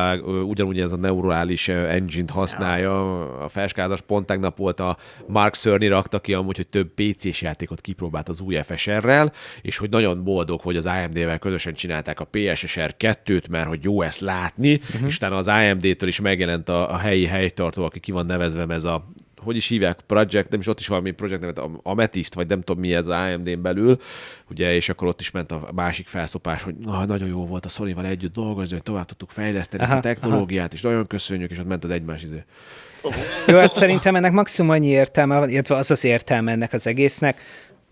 ugyanúgy ez a neurális engine-t használja. A felskázas pont tegnap volt a Mark Cerny rakta ki amúgy, hogy több PC-s játékot kipróbált az új FSR-rel, és hogy nagyon boldog, hogy az AMD-vel közösen csinálták a PSSR 2-t, mert hogy jó ezt látni, és utána az AMD-től is megjelent a helyi helytartó, aki ki van nevezve, ez a hogy is hívják, project, nem is ott is valami project nevet, Amethyst, vagy nem tudom mi ez az AMD-n belül, ugye, és akkor ott is ment a másik felszopás, hogy nagyon jó volt a Sony-val együtt dolgozni, hogy tovább tudtuk fejleszteni ezt a technológiát, és nagyon köszönjük, és ott ment az egymás izé. Jó, hát szerintem ennek maximum annyi értelme van, illetve az az értelme ennek az egésznek,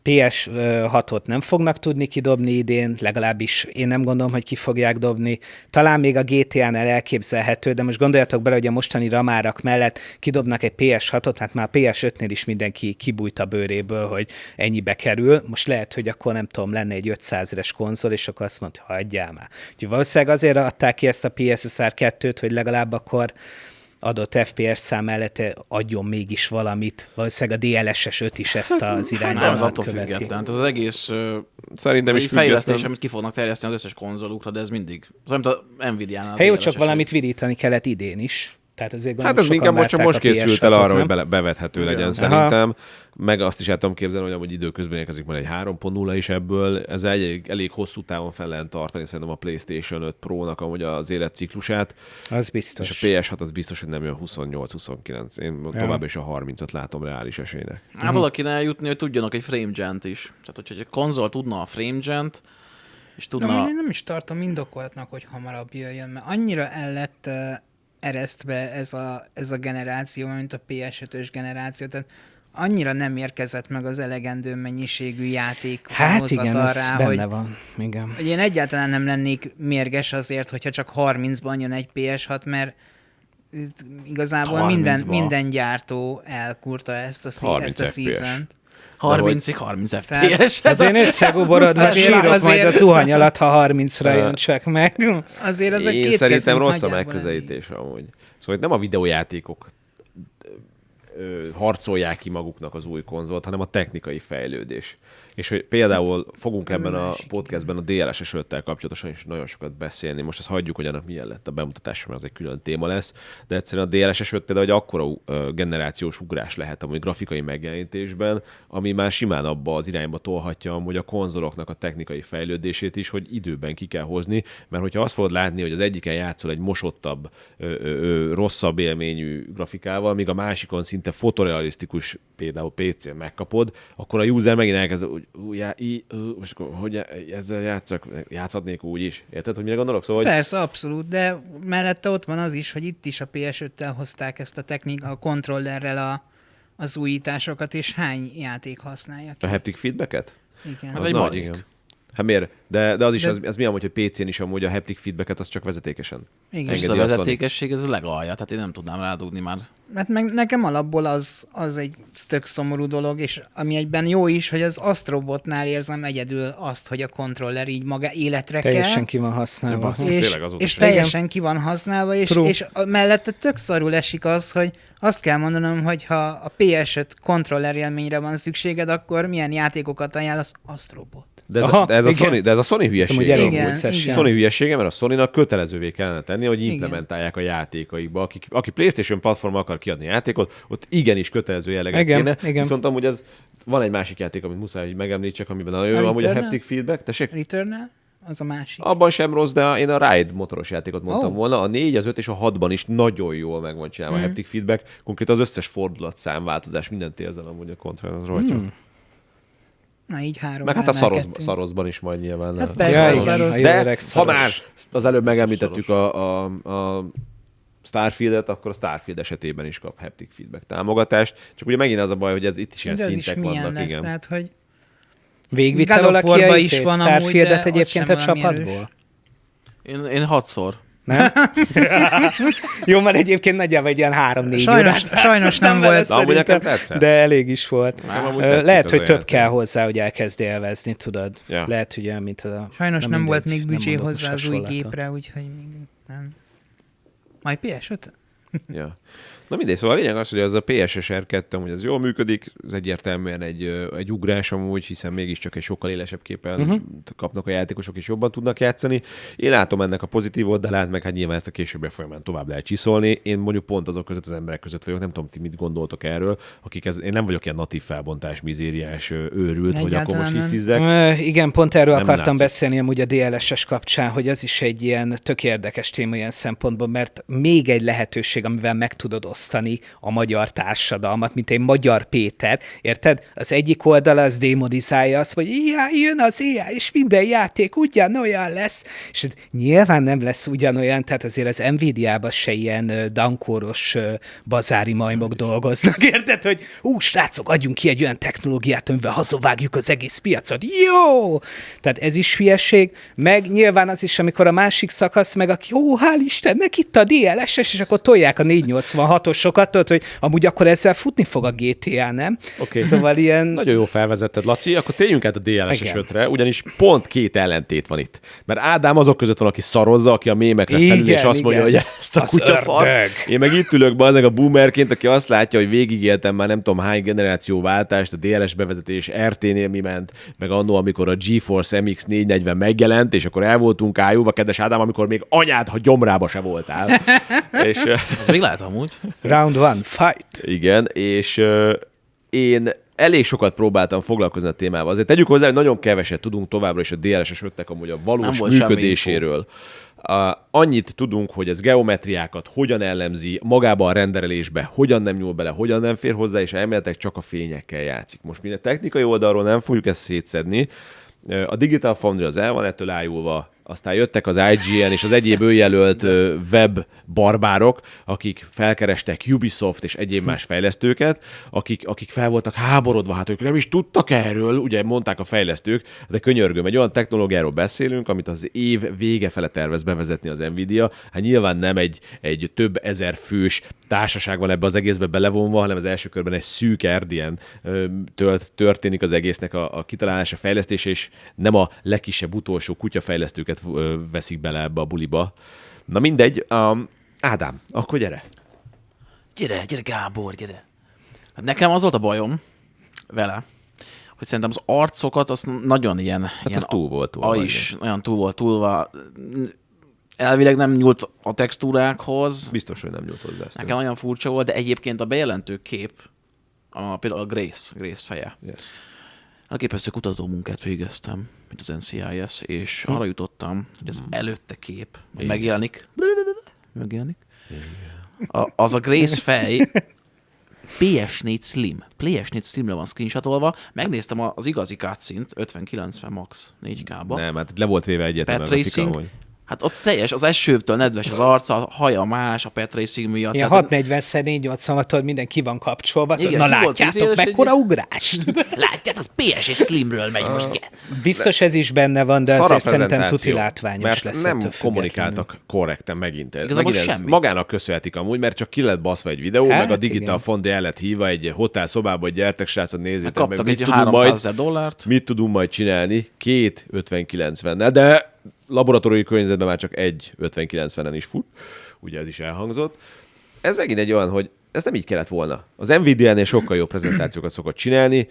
PS6-ot nem fognak tudni kidobni idén, legalábbis én nem gondolom, hogy ki fogják dobni. Talán még a GTA-nál elképzelhető, de most gondoljatok bele, hogy a mostani ramárak mellett kidobnak egy PS6-ot, hát már PS5-nél is mindenki kibújt a bőréből, hogy ennyibe kerül. Most lehet, hogy akkor nem tudom, lenne egy 500 es konzol, és akkor azt mondta, hagyjál már. Úgyhogy valószínűleg azért adták ki ezt a PSSR 2-t, hogy legalább akkor adott FPS szám mellett adjon mégis valamit. Valószínűleg a DLSS 5 is ezt az irányvonalat követi. Független. Az egész szerintem is fejlesztés, amit ki fognak terjeszteni az összes konzolukra, de ez mindig. Az, amit a Nvidia-nál. Hát jó, csak valamit vidítani kellett idén is. Tehát azért hát ez inkább most készült el arra, hogy bevethető legyen szerintem. Meg azt is el tudom képzelni, hogy amúgy időközben érkezik majd egy 3.0 is ebből. Ez elég hosszú távon fel lehet tartani szerintem a PlayStation 5 Pro-nak amúgy az életciklusát. Az biztos. És a PS6 az biztos, hogy nem jön 28-29. Én tovább is a 30-at látom reális esélynek. Hát oda kéne eljutni, hogy tudjanak egy frame gen-t is. Tehát, hogy a konzol tudna a frame gen-t, és tudna... Én nem is tartom indokoltnak, hogy hamarabb jöjjön, mert annyira el lett eresztve ez a generáció, mint a PS5-ös generáció, tehát annyira nem érkezett meg az elegendő mennyiségű játék. Hát igen, ez rá, benne van. Igen. Hogy én egyáltalán nem lennék mérges azért, hogyha csak 30-ban jön egy PS6, mert igazából minden gyártó elkurta ezt a season-t. 30-ig 30 FPS. Azért összeguborodva sírok majd a zuhany alatt, ha 30-ra jön csak meg. Azért az én szerintem rossz a megközelítés amúgy. Szóval nem a videójátékok harcolják ki maguknak az új konzolt, hanem a technikai fejlődés. És hogy például fogunk ebben a podcastben a DLSS 5-tel kapcsolatosan is nagyon sokat beszélni. Most ezt hagyjuk, hogy annak milyen lett a bemutatása, mert az egy külön téma lesz. De egyszerűen a DLSS 5 például egy akkora generációs ugrás lehet amúgy grafikai megjelenítésben, ami már simán abba az irányba tolhatja amúgy a konzoloknak a technikai fejlődését is, hogy időben ki kell hozni, mert hogyha azt fogod látni, hogy az egyiken játszol egy mosottabb, rosszabb élményű grafikával, míg a másikon szinte fotorealisztikus, például PC-n megkapod, akkor a user megint elkezd, most hogy ezzel játszhatnék úgy is. Érted, hogy mire gondolok? Szóval, persze, abszolút, de mellette ott van az is, hogy itt is a PS5-tel hozták ezt a kontrollerrel az újításokat, és hány játék használja ki? A haptic feedbacket? Igen. Az nagy, igen. Hát miért? De az is, ez mi amúgy, hogy PC-n is amúgy a haptic feedbacket az csak vezetékesen. Igen. És a vezetékesség, ez a legalja, tehát én nem tudnám rádugni már. Mert nekem alapból az egy tök szomorú dolog, és ami egyben jó is, hogy az Astrobotnál érzem egyedül azt, hogy a kontroller így maga életre teljesen ki van használva. És teljesen ki van használva, és mellette tök szarul esik az, hogy azt kell mondanom, hogy ha a PS5 kontroller élményre van szükséged, akkor milyen játékokat ajánlasz? Astrobot. De ez a Sony hülyesége. Sony hülyesége, mert a Sony-nak kötelezővé kellene tenni, hogy implementálják a játékaikba. Aki PlayStation platformon akar kiadni játékot, ott igenis kötelező jelleget kéne. Viszont amúgy van egy másik játék, amit muszáj, hogy megemlítsek, amiben nagyon jó amúgy a haptic feedback. Tessék? Returnal? Az a másik. Abban sem rossz, de én a Ride motoros játékot mondtam volna. A 4, az 5 és a 6-ban is nagyon jól meg van csinálva a haptic feedback. Konkrétan az összes fordulatszám változás, mindent érzel amúgy a kontrollerről. Na így 3. Meg hát a Szarozban is majd nyilván. Hát persze, de ha már az előbb megemlítettük a Starfield-et, akkor a Starfield esetében is kap haptic feedback támogatást. Csak ugye megint az a baj, hogy itt is ilyen szintek vannak. Lesz, igen. Tehát, hogy végvitte valaki a Starfield-et egyébként a csapatból? Én 6-szor. Nem? Jó, mert egyébként nagyjából egy ilyen 3-4 órát. Sajnos nem volt. De elég is volt. Lehet, hogy több kell hozzá, hogy elkezd élvezni, tudod. Ja. Lehet, hogy olyan, mint a... Sajnos nem volt még büdzsé hozzá az új gépre, úgyhogy még nem. Majd PS5? Ja. Na mindegy, szóval a lényeg az, hogy az a PSSR 2, hogy ez jól működik, ez egyértelműen egy ugrás amúgy, hiszen mégiscsak egy sokkal élesebb képen kapnak a játékosok, és jobban tudnak játszani. Én látom ennek a pozitív oldalát, meg hát nyilván ezt a későbbi folyamán tovább lehet csiszolni. Én mondjuk pont azok között az emberek között vagyok, nem tudom, ti mit gondoltok erről, akik én nem vagyok ilyen natív felbontás, mizériás őrült, hogy akkor most tisztizzek. Igen, pont erről akartam beszélni amúgy a DLSS kapcsán, hogy az is egy ilyen tök érdekes téma ilyen szempontból, mert még egy lehetőség, amivel meg tudod osztani a magyar társadalmat, mint egy magyar Péter, érted? Az egyik oldala az démonizálja azt, hogy jön az AI, és minden játék ugyanolyan lesz, és nyilván nem lesz ugyanolyan, tehát azért az Nvidia-ban se ilyen dankóros bazári majmok dolgoznak, érted? Hogy srácok, adjunk ki egy olyan technológiát, amivel hazavágjuk az egész piacot. Jó! Tehát ez is hülyeség, meg nyilván az is, amikor a másik szakasz, meg aki, hál' Istennek itt a DLSS, és akkor tolják a 486-osokat, tudod, hogy amúgy akkor ezzel futni fog a GTA, nem? Okay. Szóval ilyen... Nagyon jó felvezetted, Laci. Akkor térjünk át a DLSS 5-re, ugyanis pont két ellentét van itt. Mert Ádám azok között van, aki szarozza, aki a mémekre felül, és azt mondja, hogy ezt a kutya szar. Én meg itt ülök be a boomerként, aki azt látja, hogy végigéltem már nem tudom hány generációváltást, a DLS bevezetés RT-nél mi ment, meg annó, amikor a GeForce MX 440 megjelent, és akkor el voltunk ájulva, kedves Ádám, amikor még anyád, ha gyomrába se voltál. És még lehet amúgy. Round one, fight! Igen, és én elég sokat próbáltam foglalkozni a témával. Azért tegyük hozzá, hogy nagyon keveset tudunk továbbra is a DLSS 5-nek amúgy a valós működéséről. Annyit tudunk, hogy ez geometriákat hogyan elemzi, magában a renderelésbe hogyan nem nyúl bele, hogyan nem fér hozzá, és elméletileg csak a fényekkel játszik. Most minden technikai oldalról nem fogjuk ezt szétszedni. A Digital Foundry az el van ettől ájulva, aztán jöttek az IGN és az egyéb önjelölt web barbárok, akik felkerestek Ubisoft és egyéb más fejlesztőket, akik fel voltak háborodva, hát ők nem is tudtak erről, ugye mondták a fejlesztők, de könyörgöm, egy olyan technológiáról beszélünk, amit az év vége fele tervez bevezetni az Nvidia, hát nyilván nem egy több ezer fős társaság van ebbe az egészbe belevonva, hanem az első körben egy szűk erdien történik az egésznek a kitalálása, fejlesztése, és nem a legkisebb utolsó kutyafejlesztőket veszik bele ebbe a buliba. Na mindegy, Ádám, akkor gyere. Gyere Gábor, gyere. Hát nekem az volt a bajom vele, hogy szerintem az arcokat az nagyon ilyen... Hát ilyen az túl volt olyan túl volt túlva. Elvileg nem nyúlt a textúrákhoz. Biztos, hogy nem nyúlt hozzá. Nekem nagyon furcsa volt, de egyébként a bejelentő kép, például a Grace feje. Yes. Elképesztő kutatómunkát végeztem, mint az NCIS, és arra jutottam, hogy ez előtte kép, megjelenik. Az a Grace fej PS4 Slim. PS4 Slimre van screenshotolva. Megnéztem az igazi cutscene-t, 50-90 max 4K-ba. Nem, hát le volt véve egyetemen. Pet Racing. Hát ott teljes, az esőtől nedves az arca, a haja más, a Pet Racing miatt. Ilyen 640x480-tól minden ki van kapcsolva. Igen, na látjátok, mekkora ugrás. Látjátok, az PS1 Slimről megy most. Biztos ez is benne van, de azért szerintem tuti látványos mert lesz. Nem kommunikáltak korrekten megint. Ez magának köszönhetik amúgy, mert csak ki lett baszva egy videó, meg a Digital Foundry el lett hívva egy hotel szobába, hogy gyertek srácok, nézzétek meg. Kaptak egy $300,000. Mit tudunk majd csinálni? 2 50-90-nel, de laboratóriumi környezetben már csak egy 50-90-en is fut, ugye ez is elhangzott. Ez megint egy olyan, hogy ez nem így kellett volna. Az Nvidia-nél sokkal jobb prezentációkat szokott csinálni,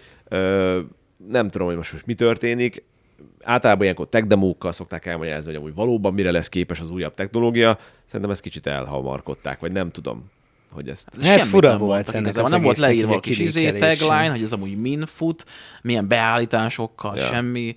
nem tudom, hogy most mi történik. Általában ilyenkor tech demókkal szokták elmagyarázni, hogy amúgy valóban mire lesz képes az újabb technológia. Szerintem ezt kicsit elhamarkodták, vagy nem tudom, hogy ezt... Hát fura volt ennek az nem volt leírva a kis tagline, hogy ez amúgy min fut, milyen beállításokkal, semmi.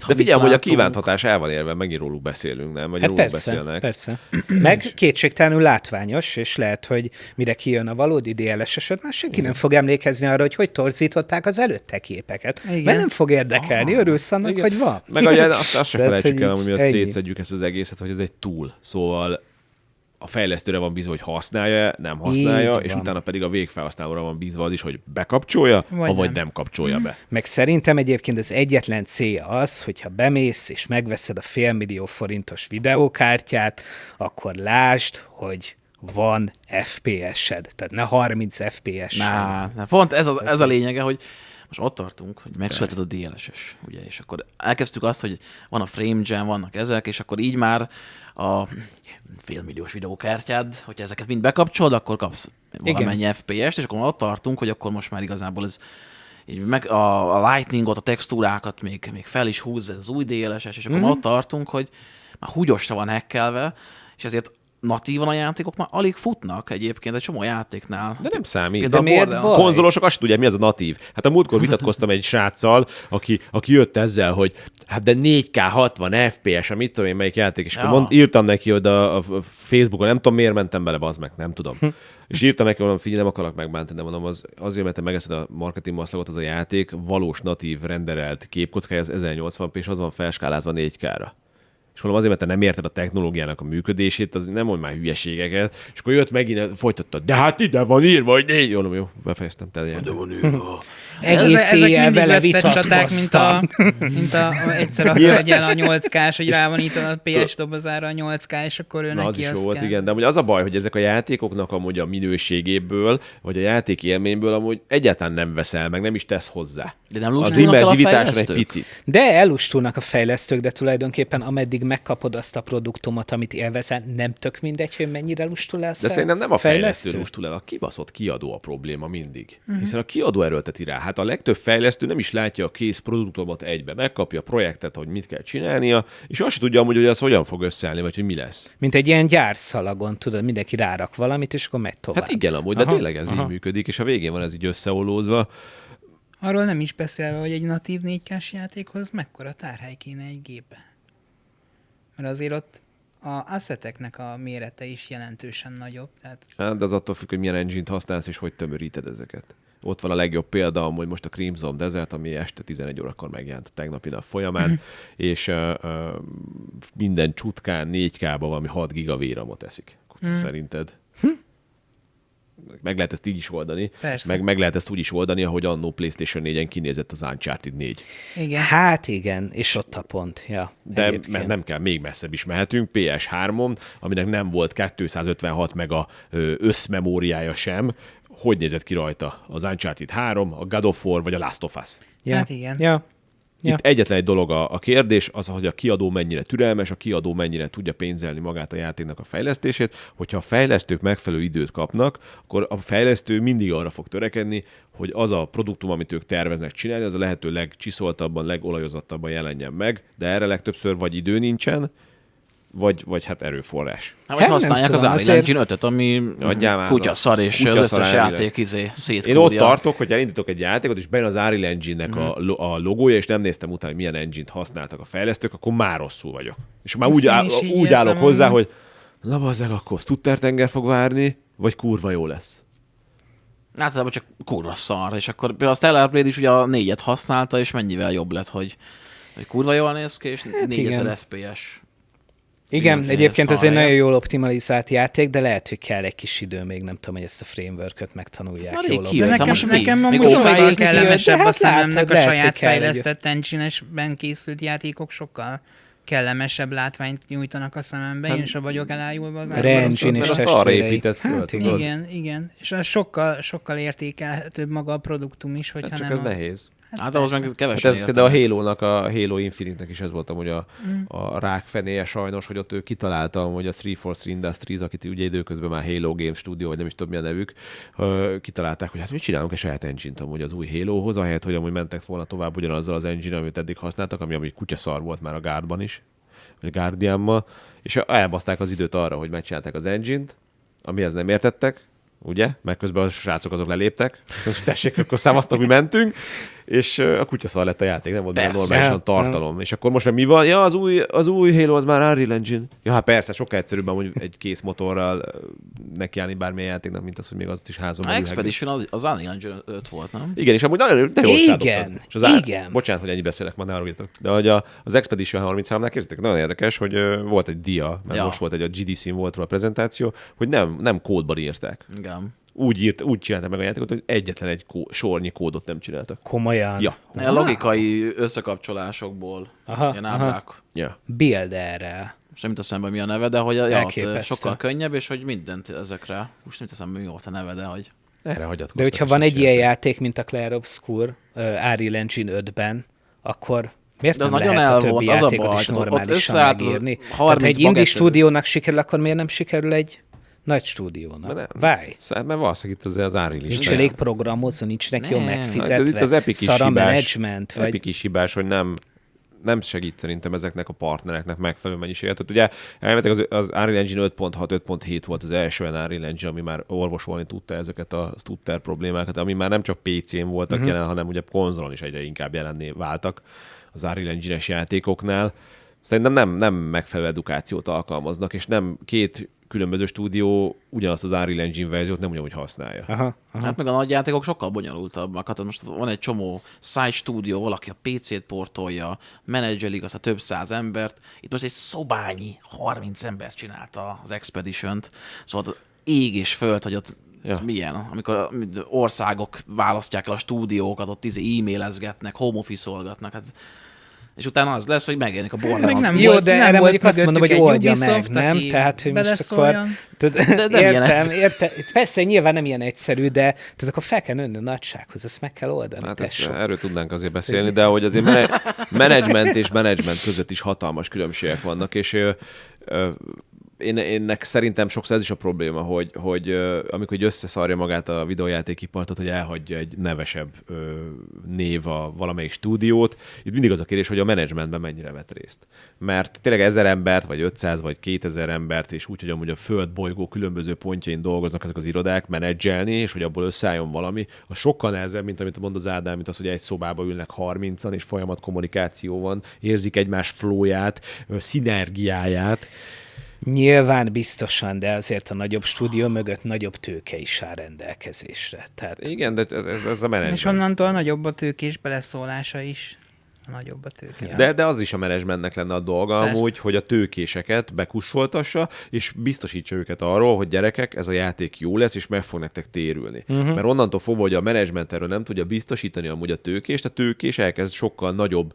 De figyelj, hogy a kívánt hatás el van érve, megint róluk beszélünk, nem? Vagy hát róluk persze, beszélnek. Persze. Meg kétségtelenül látványos, és lehet, hogy mire kijön a valódi DLS eset, már senki nem fog emlékezni arra, hogy torzították az előtte képeket. Igen. Mert nem fog érdekelni, örülsz annak, hogy van. Meg azt se felejtsük el, hogy miatt szétszedjük ezt az egészet, hogy ez egy tool. Szóval a fejlesztőre van bízva, hogy használja, nem használja, és utána pedig a végfelhasználóra van bízva az is, hogy bekapcsolja, vagy nem kapcsolja be. Meg szerintem egyébként az egyetlen célja az, hogyha bemész és megveszed a 500 000 forintos videókártyát, akkor lásd, hogy van FPS-ed. Tehát ne 30 FPS-ed. Pont ez a lényege, hogy most ott tartunk, hogy megszületett a DLSS, ugye, és akkor elkezdtük azt, hogy van a frame jam, vannak ezek, és akkor így már a 500 000 videókártyád, hogyha ezeket mind bekapcsolod, akkor kapsz valamennyi FPS-t, és akkor ott tartunk, hogy akkor most már igazából ez így meg a lightningot, a textúrákat még fel is húzza az új DLSS, és akkor ott tartunk, hogy már húgyosra van hackelve, és ezért natívan a játékok már alig futnak egyébként egy csomó játéknál. De nem számít. De miért a konzolosok azt tudják, mi az a natív. Hát a múltkor vitatkoztam egy sráccal, aki jött ezzel, hogy hát de 4K 60 FPS, mit tudom én, melyik játék, és akkor írtam neki oda a Facebookon, nem tudom miért mentem bele, bazd meg, nem tudom. És írtam neki, hogy figyelj, nem akarok megbántani, de mondom, azért, mert te megeszed a marketing maszlagot, az a játék valós natív renderelt képkockája, az 1080p, és az van felskálázva 4K-ra. És mondom, azért, mert te nem érted a technológiának a működését, az nem mondj már hülyeségeket. És akkor jött megint, folytatta, de hát ide van írva, hogy négy. Jó, befejeztem. De van írva. Egész éjjel vele vitatkoztam. mint egyszer a hölgyel a 8K-s, hogy rá van itt a PS dobozára a 8K, és akkor ő neki az is volt, igen. De amúgy az a baj, hogy ezek a játékoknak amúgy a minőségéből, vagy a játék élményből amúgy egyáltalán nem veszel, meg nem is tesz hozzá. De nem az immerzivitásra egy picit. De elustulnak a fejlesztők, de tulajdonképpen ameddig megkapod azt a produktumot, amit élvezel, nem tök mindegy, hogy mennyire lustul el. De szerintem nem a fejlesztő lustul el, a kibaszott kiadó a probléma mindig. Hiszen a kiadó erőlteti rá. Hát a legtöbb fejlesztő nem is látja a kész produktumot egybe, megkapja a projektet, hogy mit kell csinálnia, és azt sem tudja amúgy, hogy az hogyan fog összeállni, vagy hogy mi lesz. Mint egy ilyen gyárszalagon, tudod, mindenki rárak valamit, és akkor megy tovább. Hát igen, amúgy, de tényleg ez így működik, és a végén van ez így összeollózva. Arról nem is beszélve, hogy egy natív 4K-s játékhoz mekkora tárhely kéne egy gépbe. Mert azért ott a asseteknek a mérete is jelentősen nagyobb. Tehát... Hát, de az attól függ, hogy milyen engine-t használsz, és hogy tömöríted ezeket. Ott van a legjobb példa, amúgy most a Crimson Desert, ami este 11 órakor megjelent a tegnapi nap folyamán, és minden csutkán 4K-ba valami 6 giga VRAM-ot eszik. Szerinted? Meg lehet ezt így is oldani. Meg lehet ezt úgy is oldani, ahogy annó PlayStation 4-en kinézett az Uncharted 4. Igen. Hát igen, és ott a pont. Ja, de mert nem kell, még messzebb is mehetünk. PS3-on, aminek nem volt 256 mega összmemóriája sem. Hogy nézett ki rajta az Uncharted 3, a God of War vagy a Last of Us? Ja. Hát igen. Ja. Itt egyetlen egy dolog a kérdés, az, hogy a kiadó mennyire türelmes, a kiadó mennyire tudja pénzelni magát a játéknak a fejlesztését. Hogyha a fejlesztők megfelelő időt kapnak, akkor a fejlesztő mindig arra fog törekedni, hogy az a produktum, amit ők terveznek csinálni, az a lehető legcsiszoltabban, legolajozottabban jelenjen meg, de erre legtöbbször vagy idő nincsen, vagy hát erőforrás. Hát, vagy használják az Unreal Engine 5-öt, ami kutyaszar, és az összes játék szétkúrja. Én ott tartok, hogy elindítok egy játékot, és benne az Unreal Engine-nek a logója, és nem néztem utána, hogy milyen engine-t használtak a fejlesztők, akkor már rosszul vagyok. És már úgy állok hozzá, hogy na bazzeg, akkor Stuttertenger fog várni, vagy kurva jó lesz. Általában csak kurva szar, és akkor például a Stellar Blade is ugye a 4-et használta, és mennyivel jobb lett, hogy kurva jól néz ki, és 4000 FPS. Igen, egyébként ez egy nagyon jól optimalizált játék, de lehet, hogy kell egy kis idő még, nem tudom, hogy ezt a framework-öt megtanulják jól. Nekem amúgy sokkal kellemesebb a szememnek a saját fejlesztett engine-esben készült játékok, sokkal kellemesebb látványt nyújtanak a szemembe, én sem vagyok elájulva az arra épített föl. Igen. És az sokkal értékelhetőbb maga a produktum is, hogyha nem... Csak ez nehéz. Hát ahhoz meg kevesen értem. De a Halo-nak, a Halo Infinite-nek is ez volt amúgy a rákfenéje sajnos, hogy ott ő kitalálta, hogy a 343 Industries, akit ugye időközben már Halo Game Studio, vagy nem is tudom mi a nevük, kitalálták, hogy hát mit csinálunk egy saját engine-t amúgy az új Halohoz, ahelyett, hogy amúgy mentek volna tovább ugyanazzal az engine, amit eddig használtak, ami amúgy kutyaszar volt már a Guardban is, vagy a Guardianban, és elbaszták az időt arra, hogy megcsinálták az engine-t, amihez nem értettek, ugye? Meg közben a srácok azok leléptek. Tessék, akkor szavaztok, mi mentünk. és a kutyaszar lett a játék, nem volt benne normálisan tartalom. És akkor most meg mi van? Ja, az új Halo az már Unreal Engine. Ja, hát persze, sokkal egyszerűbben mondjuk egy kész motorral nekiállni bármilyen játéknak, mint az, hogy még azt is házon belül. Expedition az Unreal Engine 5 volt, nem? Igen, és amúgy nagyon jól igen. Bocsánat, hogy ennyi beszélek, ma ne haragudjatok. De hogy az Expedition 33-nál képzeljétek, nagyon érdekes, hogy volt egy dia, mert most volt a GDC-n volt róla a prezentáció, hogy nem kódban írták. Igen. Úgy csinálták meg a játékot, hogy egyetlen egy sornyi kódot nem csináltak. Komolyan? Ja. A logikai összekapcsolásokból. Ilyen ábrák. Ja. Builderrel. Most nem jut eszembe, mi a neve, de hogy sokkal könnyebb, és hogy mindent ezekre. Most nem jut eszembe, mi volt a neve, de hogy... Erre hagyatkoztak. De hogyha van egy ilyen játék, mint a Clair Obscur Unreal Engine 5-ben, akkor miért nem lehet a többi játékot is normálisan megírni? Tehát egy indie stúdiónak sikerül, akkor miért nem sikerül egy nagy stúdiónak? Why? Mert valószínűleg itt az Unreal is. Nincs elég programozó, nincs jól megfizetve, itt az szar a menedzsment. Epic is hibás, hogy nem segít szerintem ezeknek a partnereknek megfelelő mennyiséget. Tehát ugye elméletileg az Unreal Engine 5.6-5.7 volt az első olyan Unreal Engine, ami már orvosolni tudta ezeket a stutter problémákat, ami már nem csak PC-n voltak jelen, hanem ugye konzolon is egyre inkább jelenné váltak az Unreal Engine-es játékoknál. Szerintem nem megfelelő edukációt alkalmaznak, és nem két különböző stúdió ugyanazt az Unreal Engine verziót nem ugyanúgy használja. Aha. Hát meg a nagy játékok sokkal bonyolultabbak. Hát most van egy csomó side stúdió, valaki a PC-t portolja, menedzselik azt a több száz embert. Itt most egy szobányi 30 ember csinálta az Expedition-t. Szóval ég és föld, hogy ott milyen, amikor országok választják el a stúdiókat, ott e-mailezgetnek, home office-olgatnak. Hát és utána az lesz, hogy megjelenik a Borderlands. Jó, de erre mondjuk azt mondom, hogy oldja meg, nem? Tehát, hogy most akkor... Értem. Persze, nyilván nem ilyen egyszerű, de tehát akkor fel kell nőni a nagysághoz, ezt meg kell oldani. Hát erről tudnánk azért beszélni, de hogy azért menedzsment és menedzsment között is hatalmas különbségek vannak, és énnek szerintem sokszor ez is a probléma, hogy amikor összeszarja magát a videójátékipartot, hogy elhagyja egy nevesebb név a valamelyik stúdiót. Itt mindig az a kérdés, hogy a menedzsmentben mennyire vett részt. Mert tényleg 1000 embert, vagy 500, vagy 2000 embert, és úgy, hogy amúgy a földbolygó különböző pontjain dolgoznak ezek az irodák, menedzselni, és hogy abból összeálljon valami, az sokkal nehezebb, mint amit mond az Ádám, mint az, hogy egy szobába ülnek 30-an, és folyamat kommunikáció van, érzik egymás flóját, szinergiáját. Nyilván biztosan, de azért a nagyobb stúdió mögött nagyobb tőke is áll rendelkezésre. Tehát... Igen, de ez a menedzsment. És onnantól nagyobb a tőkés beleszólása is. A nagyobb a tőke. De az is a menedzsmentnek lenne a dolga amúgy, hogy a tőkéseket bekussoltassa, és biztosítsa őket arról, hogy gyerekek, ez a játék jó lesz, és meg fog nektek térülni. Mert onnantól fogva, hogy a menedzsment erről nem tudja biztosítani amúgy a tőkést, a tőkés elkezd sokkal nagyobb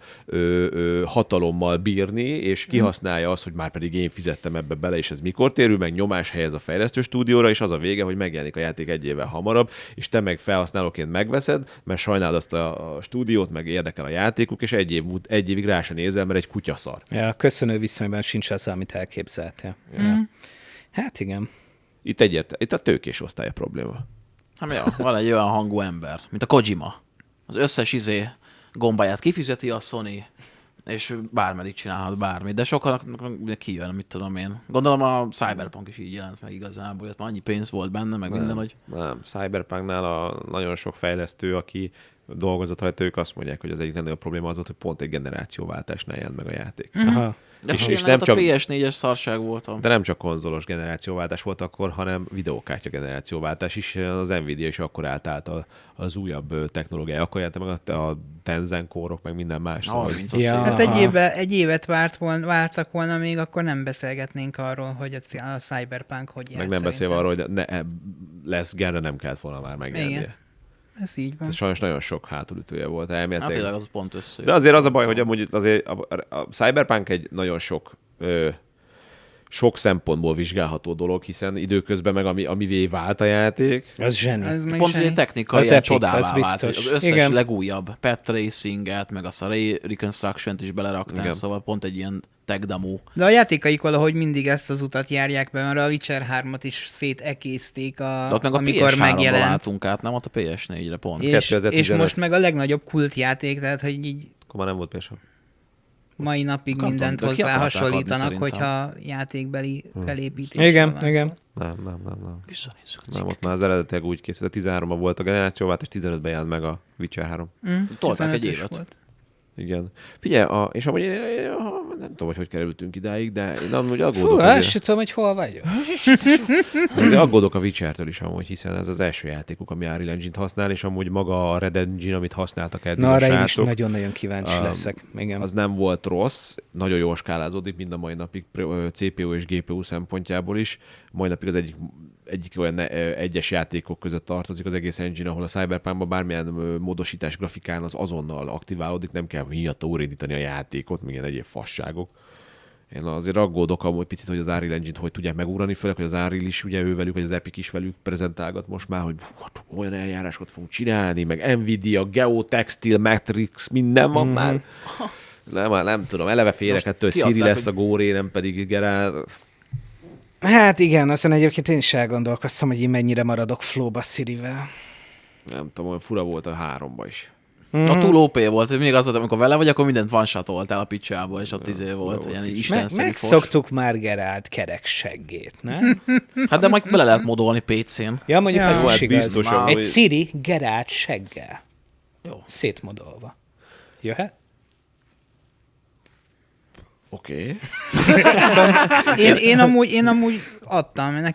hatalommal bírni, és kihasználja azt, hogy már pedig én fizettem ebbe bele, és ez mikor térül, meg nyomás helyez a fejlesztő stúdióra, és az a vége, hogy megjelenik a játék egy évvel hamarabb, és te meg felhasználóként megveszed, mert sajnálod azt a stúdiót, meg érdekel a játékuk, és egy évig rá se nézel, mert egy kutyaszar. Ja, köszönő viszonyban sincs az, amit elképzeltél. Ja. Hát igen. Itt a tőkés osztály a probléma. Hát ja, van egy olyan hangú ember, mint a Kojima. Az összes gombáját kifizeti a Sony, és bármeddig csinálhat bármit. De sokan kijön, mit tudom én. Gondolom a Cyberpunk is így jelent meg igazából, mert annyi pénz volt benne, meg minden, hogy... Nem, Cyberpunknál nagyon sok fejlesztő, aki dolgozott rajta, ők azt mondják, hogy az egyik legnagyobb probléma az volt, hogy pont egy generációváltásnál jelent meg a játék. Aha. De és nem csak a PS4-es szarság voltam. De nem csak konzolos generációváltás volt akkor, hanem videókártya generációváltás is. Az Nvidia is akkor állt az újabb technológiája. Akkor jelent meg a Tizen Core-ok, meg minden más. Hát egy évet vártak volna még, akkor nem beszélgetnénk arról, hogy a Cyberpunk hogy jelent. Meg nem beszélve arról, hogy lesz genre nem kellett volna már megjelennie. Ez így van. Ez sajnos nagyon sok hátulütője volt elméletileg. Hát tényleg az pont össze. De azért az a baj, hogy amúgy azért a Cyberpunk egy nagyon sok szempontból vizsgálható dolog, hiszen időközben meg amivé vált a játék. Az zseni. Pont egy technikai ilyen csodává vált. Az összes legújabb Path Tracing-et, meg azt a Ray Reconstruction-t is belerakták, igen. Szóval pont egy ilyen tech demo. De a játékaik valahogy mindig ezt az utat járják be, mert a Witcher 3-at is szétekészték, amikor megjelent. Látunk át, nem ott a PS4-re pont. És most meg a legnagyobb kultjáték, tehát hogy így... Akkor már nem volt PS3. mai napig mindent hozzá hasonlítanak, hogyha játékbeli felépítés. Igen. Nem. Nem, ott már az eredetileg úgy készült, a 13-ban volt a generációváltás, 15-ben jelent meg a Witcher 3. Tolták egy évet. Volt. Igen. Figyelj, és amúgy nem tudom, hogy kerültünk idáig, de én amúgy aggódok. Fú, azt sem tudom, hogy hol vagyok. Azért aggódok a Witcher-től is amúgy, hiszen ez az első játékuk, ami Unreal Engine-t használ, és amúgy maga a Red Engine, amit használtak eddig a srácok. Na, arra én is nagyon-nagyon kíváncsi leszek. Igen. Az nem volt rossz, nagyon jól skálázódik mind a mai napig CPU és GPU szempontjából is. Mai napig az egyik olyan egyes játékok között tartozik az egész engine, ahol a Cyberpunkban bármilyen módosítás grafikán az azonnal aktiválódik, nem kell hiatta újraindítani a játékot, még ilyen egyéb fasságok. Én azért aggódok amúgy picit, hogy az Unreal Engine-t hogy tudják megúrani, főleg, hogy az Unreal is ugye ővelük, vagy az Epic is velük prezentálgat most már, hogy olyan eljárásokat fogunk csinálni, meg Nvidia, Geotextil, Matrix, minden van már. Nem tudom, eleve félek ettől, hogy Siri lesz a góré, nem pedig Geralt. Hát igen, aztán egyébként én is elgondolkoztam, hogy én mennyire maradok flowba Sirivel. Nem tudom, olyan fura volt a 3-ba is. A túl OP volt, hogy mindig az volt, amikor vele vagy, akkor mindent one-shotoltál a picsába, és ott volt ilyen istenszerű fos. Megszoktuk már Geralt kerek seggét, nem? Hát de majd bele lehet modolni PC-n. Ja, mondjuk ez is igaz. Egy Siri Geralt seggel. Jó. Szétmodolva. Jöhet? Oké. Én amúgy adtam,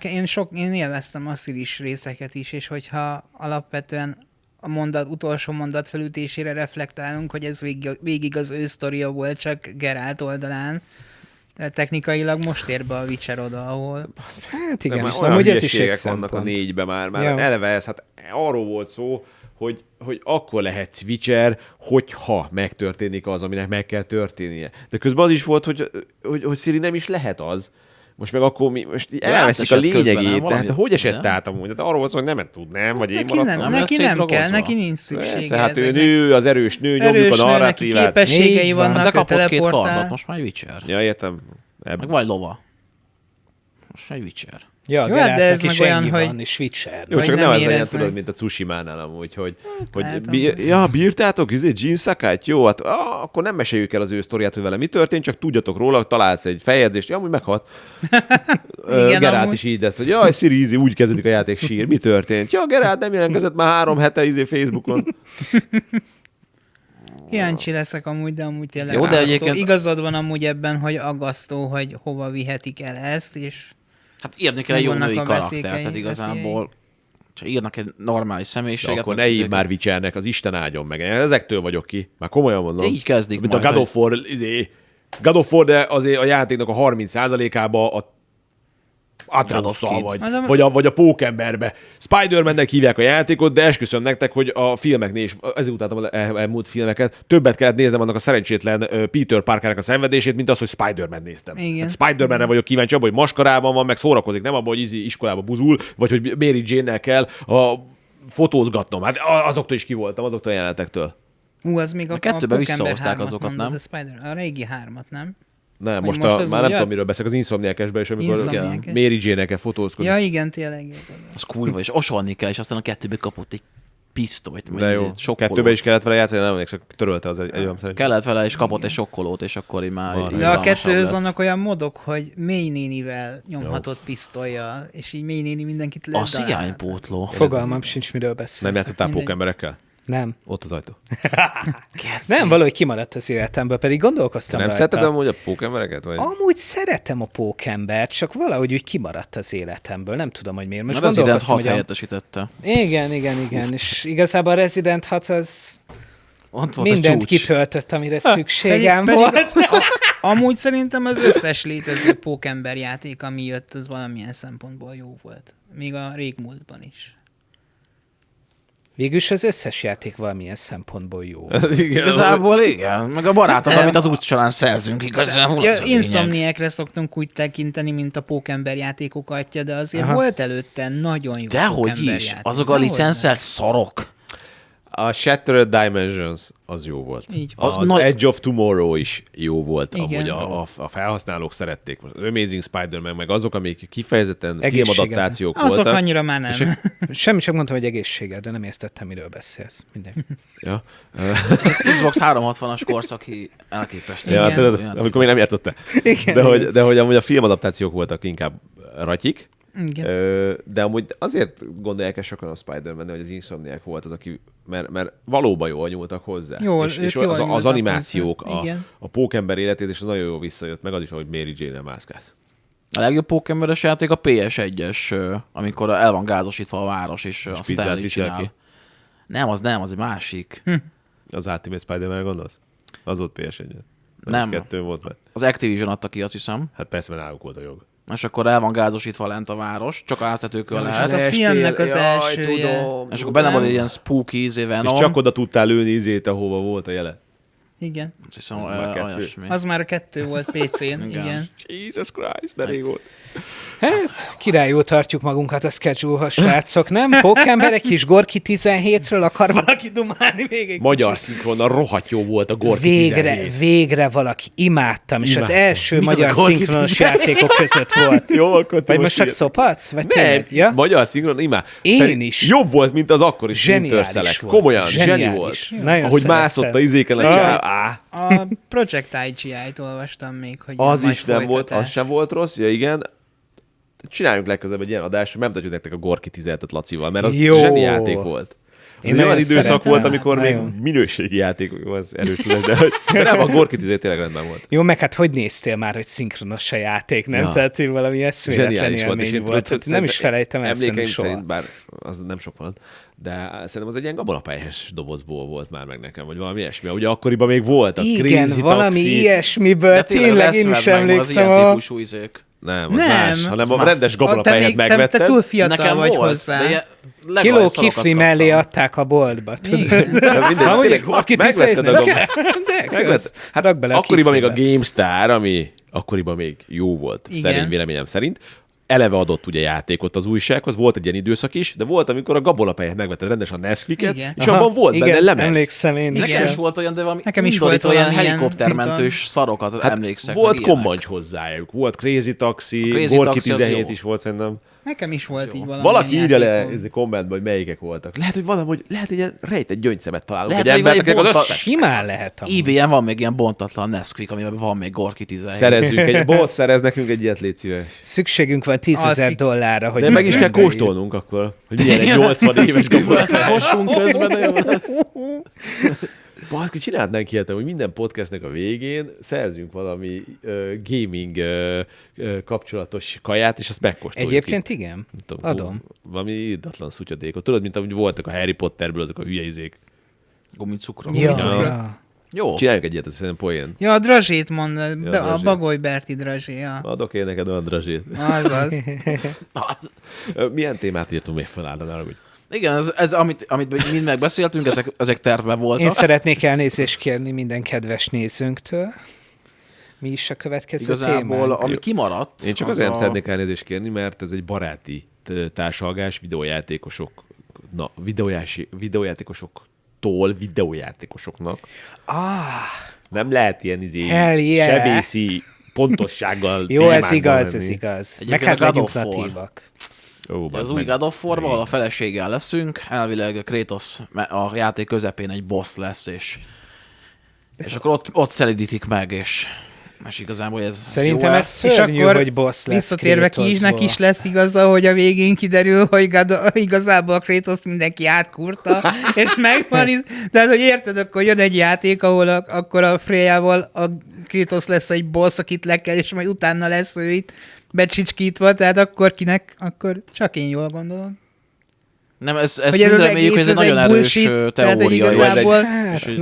én élveztem a Siri-s részeket is, és hogyha alapvetően a utolsó mondat felütésére reflektálunk, hogy ez végig az ő sztoria volt, csak Geralt oldalán. De technikailag most ér be a Witcher oda, ahol... Hát igen, és amúgy ez is egy vannak a 4-ben már eleve ez, hát arról volt szó, hogy akkor lehetsz Witcher, hogyha megtörténik az, aminek meg kell történnie. De közben az is volt, hogy Siri nem is lehet az. Most meg akkor most elveszik a lényegét, de hát hogy esett át amúgy? Tehát arról volt, hogy nem tudnám, vagy én maradtam. Neki nem kell, neki nincs szüksége. Hát ő nő, az erős nő, nyomjuk a narratívát. Neki képességei vannak, de kapott 2 kardot, most már egy Witcher. Ja, értem. Meg vagy lova. Most már egy Witcher. Ja, jó, de ez meg olyan, hogy... és Witcher. Jó, csak nem az legyen, tudod, mint a Tsushima-nál amúgy, hogy bírtátok, Jin Sakai-t? Jó, hát akkor nem meséljük el az ő sztoriát, hogy vele mi történt, csak tudjatok róla, találsz egy feljegyzést, amúgy meghalt. Geralt is így lesz, hogy jaj, Siri, úgy kezdődik a játék sír, mi történt? Ja, Geralt nem jelentkezett már 3 hete Facebookon. Kíváncsi leszek amúgy, de amúgy tényleg jó, de egyébként... Igazad van amúgy ebben, hogy aggasztó, hogy hova vihetik el ezt, és... Hát írni kell egy jó női karakter, tehát igazából csak írnak egy normális személyiséget. De akkor ne írj már Witchernek, az Isten áldjon meg. Ezektől vagyok ki. Már komolyan mondom. Így kezdik mint majd. Mint a God of War, de azért a játéknak a 30%-ába a Atreus-szal vagy a Pókemberbe. Spider-Mannek hívják a játékot, de esküszöm nektek, hogy a filmeknél is, ezért utáltam az elmúlt filmeket, többet kellett néznem annak a szerencsétlen Peter Parkernek a szenvedését, mint az, hogy Spider-Man néztem. Hát Spider-Manre vagyok kíváncsi abban, hogy maskarában van, meg szórakozik, nem abban, hogy iskolába buzul, vagy hogy Mary Jane-nel kell fotózgatnom. Hát azoktól is kivoltam, azoktól a jelenetektől. Az még a kettőben visszahozták azokat, nem? A régi 3-at, nem? Nem, most már nem tudom, miről beszélek, az Insomniac-esben, és amikor Mary Jane-kel fotózkodik. Ja, igen, tényleg. Az kurva, és osolni kell, és aztán a 2-ben kapott egy pisztolyt. De jó, 2-ben is kellett vele játszani, nem emlékszem, törölte az egy szerintem. Kellett vele, és kapott egy sokkolót, és akkor már... De a 2-höz vannak olyan modok, hogy mély nénivel nyomhatott pisztollyal, és így mély néni mindenkit lehet az hiánypótló. Fogalmam sincs, miről beszél. Nem játszottál pókemberekkel? Nem. Ott az ajtó. Nem, valahogy kimaradt az életemből, pedig gondolkoztam nem rajta. szereted amúgy a pókembereket? Vagy? Amúgy szeretem a pókembert, csak valahogy úgy kimaradt az életemből. Nem tudom, hogy miért. Most Resident 6 helyettesítette. Igen. És igazából a Resident 6 az mindent kitöltött, amire szükségem volt. Amúgy szerintem az összes létező pókember játék, ami jött, az valamilyen szempontból jó volt. Még a régmúltban is. Végülis az összes játék valamilyen szempontból jó. Igazából igen. Meg a barátok, amit az útcsalán szerzünk igazából. Ja, Insomniacre szoktunk úgy tekinteni, mint a pókember játékok atya, de azért volt előtte nagyon jó dehogy is, azok a licenszelt szarok. A Shattered Dimensions az jó volt. Az Edge of Tomorrow is jó volt. Igen. Amúgy a felhasználók szerették. Az Amazing Spider-Man, meg azok, amik kifejezetten filmadaptációk voltak. Azok annyira már nem. Semmi csak mondtam, hogy egészséged, de nem értettem, miről beszélsz. Minden. Ja. Xbox 360-as korszaki elképesztő. Ja, tudod, amikor még nem értette. De hogy amúgy a filmadaptációk voltak inkább ratyik. Igen. De amúgy azért gondolják el sokan a Spider-Man-nél, hogy az Insomniac volt az, aki, mert valóban jól nyúltak hozzá. És az animációk, a pókember életét, és az nagyon jól visszajött, meg az is, hogy Mary Jane-el mászkált. A legjobb pókemberes játék a PS1-es, amikor el van gázosítva a város, és a Stanley csinál. Nem, az egy másik. Az Ultimate Spider-Man gondolsz? Az volt PS1-en. Nem. 2 volt már. Az Activision adta ki, azt hiszem. Hát persze, mert náluk volt a jog. És akkor el van gázosítva lent a város, csak áztetőkön lehet. Ez a filmnek az elsője. És akkor benne van egy ilyen spooky Venom. És csak oda tudtál lőni ahova volt a jele. Igen. Azt hiszem, az már a 2 volt PC-n. Igen. Jesus Christ, de rég volt. Hát, királyul tartjuk magunkat a schedule-hoz, srácok, nem? Pókember, egy kis Gorki 17-ről akar valaki dumálni még egy magyar szinkronnal rohadt jó volt a Gorki 17. Végre valaki, imádtam, és az első magyar szinkronos játékok között volt. Jó, akkor vagy most csak szopatsz? Vagy nem, ja? Magyar szinkron, imád. Én is. Jobb volt, mint az akkori Splinter-szelek. Komolyan, zseni volt. Ahogy mászott a izéken. A Project IGI-t olvastam még, hogy az is nem volt, az sem volt rossz, ja igen. Csináljunk legközelebb egy ilyen adást, hogy bemutatjuk nektek a Gorki 17-et Lacival, mert az zseni játék volt. Ez olyan időszak volt, amikor még minőségi játék az erősülés, de nem, a Gorki 17 tényleg rendben volt. Jó, meg hát hogy néztél már, hogy szinkronos a játék, nem? Ja. Tehát valami eszméletlen élmény volt. Nem is felejtem el emlékeim szerint, bár az nem sok van, de szerintem az egy ilyen gabonapelyhes dobozból volt már meg nekem, vagy valami ilyesmi. Ugye akkoriban még volt a Crazy Igen, valami ilyesmiből, tényleg én is emlékszem. Az ilyen típusú izék. Nem, az más, hanem a rendes gabonapelyhet megvetted. Te túl fiatal nekem vagy volt, hozzá. Kiló kifli mellé adták a boltba. Megvetted a gabonapelyhet. Hát akkoriban még a GameStar, ami akkoriban még jó volt, szerint véleményem szerint, eleve adott ugye játékot az újsághoz, volt egy ilyen időszak is, de volt, amikor a gabonapelyhet megvetted rendesen a Nesquik-et, és abban volt benne lemez. Emlékszem én. Nekem is volt olyan, de valami olyan helikoptermentős szarokat emlékszek. Volt Kommancs hozzájuk, volt Crazy Taxi, Gorki 17 is volt szerintem. Nekem is volt így valaki írja le kommentben, hogy melyikek voltak. Lehet, hogy egy ilyen rejtett gyöngyszemet találunk. Simán lehet. eBay-en van még ilyen bontatlan Nesquik, amiben van még Gorki 17. Szerezzünk szerez nekünk egy ilyet, légy szíves. Szükségünk van $10,000, hogy... De meg is kell kóstolnunk akkor, hogy milyen egy 80 éves gabonát. Fossunk közben, de jó lesz. Baszki, csinálhatnánk ilyet, hogy minden podcastnek a végén szerzünk valami gaming kapcsolatos kaját, és azt megkóstoljuk. Egyébként igen, adom. Valami irdatlan szutyadékot. Tudod, mint ahogy voltak a Harry Potterből azok a hülye izék. Gumicukrok. Ja. Jó. Csináljuk egy ilyet, ez szerintem poén. Ja, a drazsét mond, a Bagoly Berti drazsé. Ja. Adok én neked olyan drazsét. Azaz. Milyen témát írtunk még fel, Ádám, arra, hogy... Igen, ez amit mind megbeszéltünk, ezek tervben voltak. Én szeretnék elnézést kérni minden kedves nézőnktől. Mi is a következő témánk? Ami kimaradt... Én csak azért nem szeretnék elnézést kérni, mert ez egy baráti társalgás videójátékosoknak. Nem lehet ilyen sebészi pontossággal jó, ez igaz. Meg hát legyünk natívak. Az új God of War-ban a feleséggel leszünk, elvileg Kratos a játék közepén egy boss lesz, és akkor ott szelidítik meg, és igazából ez szerintem ez szörnyű, és akkor hogy boss lesz visszatérve Kisnek is lesz igaza, hogy a végén kiderül, hogy igazából a Kratos mindenki átkurta, és megvan, tehát hogy érted, akkor jön egy játék, ahol akkor a Freyával a Kratos lesz egy boss, akit le kell, és majd utána lesz ő itt becsicskítva, tehát akkor kinek, akkor csak én jól gondolom. Nem, ez reméljük, hogy ez egy nagyon erős teória.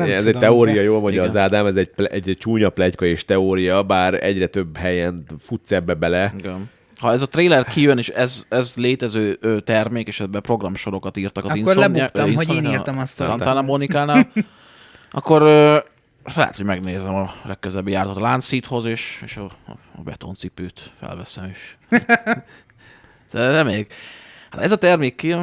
Ez egy teória, jól mondja az Ádám, ez egy csúnya pletyka és teória, bár egyre több helyen futsz ebbe bele. Igen. Ha ez a trailer kijön, és ez létező termék, és ebben programsorokat írtak az Insomniac. Akkor lebuktam, hogy én írtam azt. Santana Monicánál. Akkor lehet, hogy megnézem a legközelebbi járatot a Lánchídhoz, és a betoncipőt felveszem is. De még. Hát ez a termék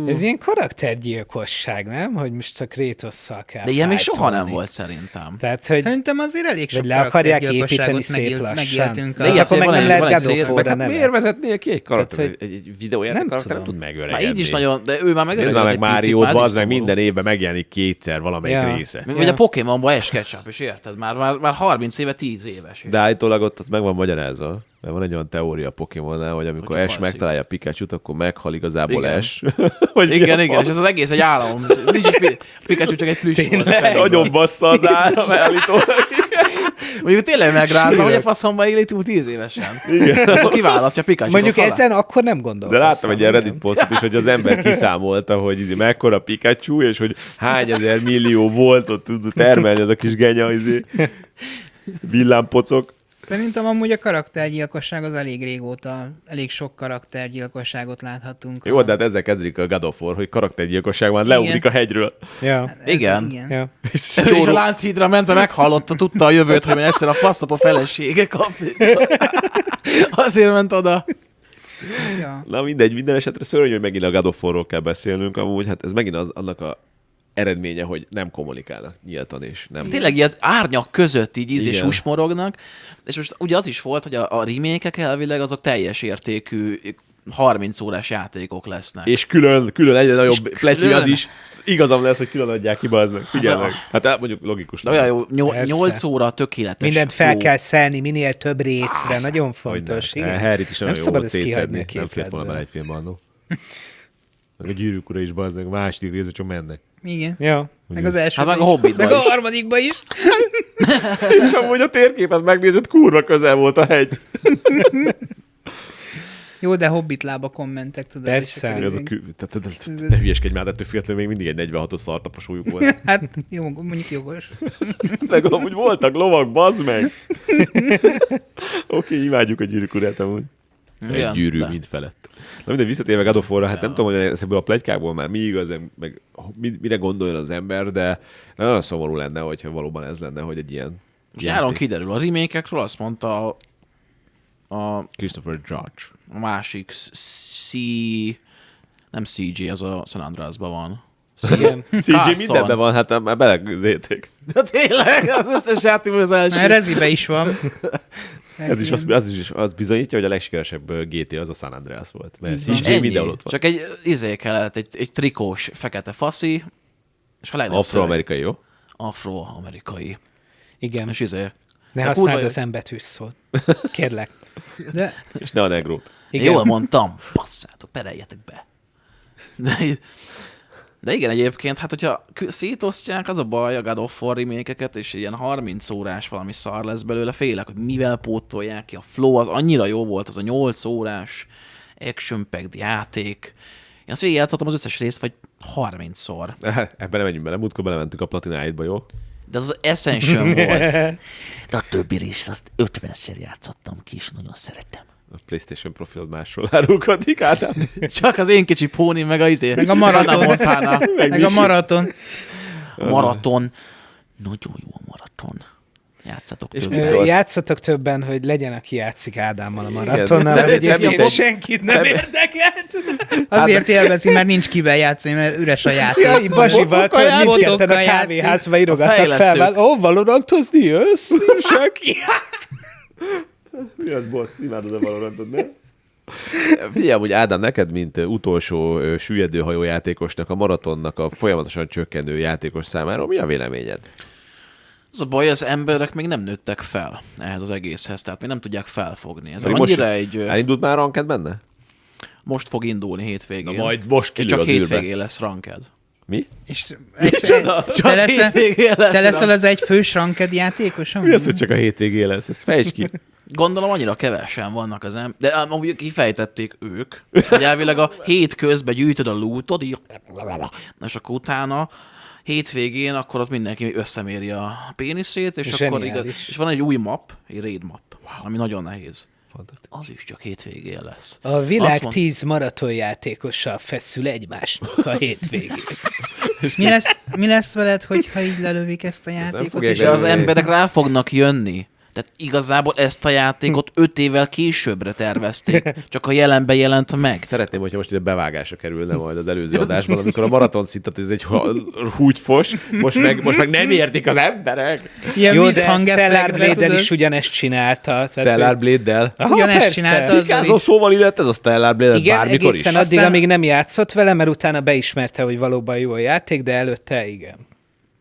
Ez ilyen karaktergyilkosság, nem? Hogy most a Kratosszal kell. De ilyen még soha nem volt szerintem. Tehát, hogy szerintem azért elég sok le akarják építeni szép lassan. De akkor meg nem lehet God of War-ra nevet. Miért vezetnél ki egy karakter? Egy videójáték karakter nem tud megöregedni. Már így is nagyon, de ő már megöregedett. Ez már meg Máriót, bazd meg minden évben megjelenik kétszer valamelyik része. Vagy a Pokémonban Ash Ketchup, és érted? Már 30 éve 10 éves. De állítólag ott az meg van magyarázva. Mert van egy olyan teória a Pokémonnál, hogy amikor Ash megtalálja Pikachu-t, akkor meghal igazából Ash. Igen, és ez az egész egy állam. Nincs is Pikachu, csak egy plüss volt. Nagyon bassza az állam állítólag. Mondjuk tényleg megrázza, hogy a faszomba éli túl 10 évesen. Igen. Kiválasztja Pikachu. Mondjuk ezen akkor nem gondolkoztam. De láttam egy ilyen Reddit posztot is, hogy az ember kiszámolta, hogy mekkora Pikachu, és hogy hány ezer millió voltot tud termelni az a kis genya villámpocok. Szerintem amúgy a karaktergyilkosság az elég régóta, elég sok karaktergyilkosságot láthatunk. Jó, de hát ezzel kezdődik a God of War, hogy karaktergyilkosság van, leugrik a hegyről. Ja. Hát igen. Ja. És a Lánchídra ment, meghallotta, tudta a jövőt, hogy egyszer a faszap a felesége kapni. Azért ment oda. Ja. Na mindegy, minden esetre szörnyű, hogy megint a God of War-ról kell beszélnünk, amúgy hát ez megint annak a eredménye, hogy nem kommunikálnak nyíltan, és nem... Tényleg ilyen árnyak között így íz és usmorognak, és most ugye az is volt, hogy a remake-ek elvileg azok teljes értékű 30 órás játékok lesznek. És külön egyre nagyobb pletyi az is. Igazam lesz, hogy külön adják ki, az meg. Figyelj meg. Hát mondjuk logikus. De olyan jó, 8 óra tökéletes. Mindent fel kell szelni, minél több részre. Nagyon fontos. Harryt is nagyon jó volt szétszedni. Nem fért volna bele egy filmben annó. Meg a Gyűrűk ura is, bazd meg, második részben csak mennek. Igen. Ja. Meg az első. Hát meg a Hobbitban meg is. a harmadikban is. És amúgy a térképet megnézed, kurva közel volt a hegy. Jó, de Hobbit lába kommentek, tudod. Persze. Ne hülyeskedj már, ettől fiatal még mindig egy 46-os szartaposúlyuk volt. Hát jó, mondjuk jogos. Meg amúgy voltak lovak, bazd meg. Oké, imádjuk a Gyűrűk urát amúgy. Egy gyűrű mind felett. Na minden visszatérve God of War-ra, hát nem tudom, hogy ebből a pletykákból már mi igaz, meg mire gondoljon az ember, de nagyon szomorú lenne, hogyha valóban ez lenne, hogy egy ilyen Nyáron kiderül. A remake-ekről azt mondta a Christopher Judge. A másik nem CG, az a San Andreasban van. CG mindenben van, hát már belegzétek. De tényleg, az összes játék az első. Már Rezibe is van. Ez is azt bizonyítja, hogy a legsikeresebb GT az a San Andreas volt. Mert CG mindenhol ott van. Csak egy kellett, egy trikós fekete faszi, és a legnagyobb afroamerikai, jó? Afroamerikai. Igen. És ne használd az embetűs szót. Kérlek. És ne a negrót. Jól mondtam. Basszátok, pereljetek be. De igen, egyébként, hát hogyha szétosztják, az a baj a God of War remake-eket, és ilyen 30 órás valami szar lesz belőle, félek, hogy mivel pótolják ki. A flow az annyira jó volt, az a 8 órás action-packed játék. Én azt végigjátszottam az összes részt, vagy 30-szor. Ebben nem menjünk bele, múltkor belementünk a Platináidba, jó? De az Ascension volt. De a többi részt azt 50-szer játszottam ki, és nagyon szeretem. A PlayStation profilod másról árulkodik, Ádám. Csak az én kicsi pónim, meg meg a maraton. meg a maraton. Maraton. Nagyon jó a maraton. Játszatok többen, hogy legyen, aki játszik Ádámmal a maratonnal. Egyébként senkit nem érdekelt. Azért élvezi, mert nincs kivel játszani, mert üres a játék. Basival, mindketten a kávéházba írogattak fel. Valorantozni jössz? Senki. Mi az, boss? Imádod a Valorantot, ne? Figyelj, hogy Ádám, neked, mint utolsó süllyedő hajójátékosnak, a maratonnak a folyamatosan csökkenő játékos számára, mi a véleményed? Az a baj, az emberek még nem nőttek fel ehhez az egészhez, tehát még nem tudják felfogni. Ez annyira elindult már ranked benne? Most fog indulni hétvégén. Na majd most kilő csak az hétvégén lesz ranked. Mi? És te leszel az egyfős ranked játékos? Mi az, hogy csak a hétvégén lesz? Ezt fejtsd ki. Gondolom annyira kevesen vannak az ember, de amúgy kifejtették ők, hogy elvileg a hét közben gyűjtöd a lootod, és akkor utána hétvégén akkor ott mindenki összeméri a péniszét, és akkor és van egy új map, egy raid map, ami nagyon nehéz. Fantasztikus. Az is csak hétvégén lesz. A világ 10 maratonjátékossal feszül egymásnak a hétvégén. Mi lesz veled, hogyha így lelövik ezt a játékot? És az emberek rá fognak jönni. Tehát igazából ezt a játékot 5 évvel későbbre tervezték, csak a jelenben jelent meg. Szeretném, hogyha most ide bevágásra kerülne majd az előző adásban, amikor a maraton szintet ez egy húgyfos, most meg nem értik az emberek. Ilyen jó, de Stellar Blade-del is ugyanezt csinálta. Stellar Blade-del? Ugyanezt csinálta. Fikázó szóval illett ez a Stellar Blade-et bármikor is. Igen, egészen addig, amíg nem játszott vele, mert utána beismerte, hogy valóban jó a játék, de előtte igen.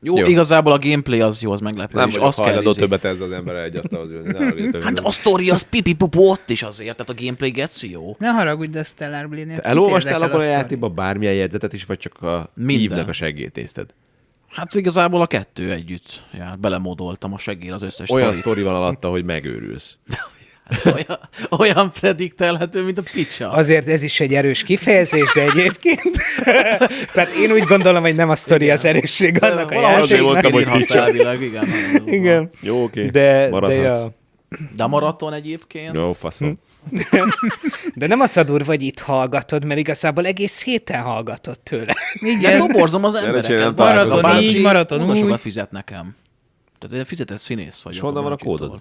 Jó, igazából a gameplay az jó, az meglepő. Nem vagyok hajlandó többet ezzel az emberrel egy asztalhoz ülni. Hát a sztori az pipi-pupu ott is azért, tehát a gameplay geci jó. Ne haragudj, de Stellar Blade-nél. Elolvastál abban a játékban bármilyen jegyzetet is, vagy csak a hívnak a segélyt nézted? Hát igazából a 2 együtt. Ja, belemódoltam a segélyre az összes olyan sztori van alatta, hogy megőrülsz. Hát olyan prediktelhető, mint a picsa. Azért ez is egy erős kifejezés, de egyébként. Tehát én úgy gondolom, hogy nem a sztori az erősség annak a játéknak. Igen. Jó, oké. De a maraton egyébként. Jó, faszom. De nem az a durva, hogy itt hallgatod, mert igazából egész héten hallgatod tőle. Igen, doborzom az embereket. Maraton úgy. Sokat fizet nekem. Tehát én fizetett színész vagyok. És honnan van a kódod?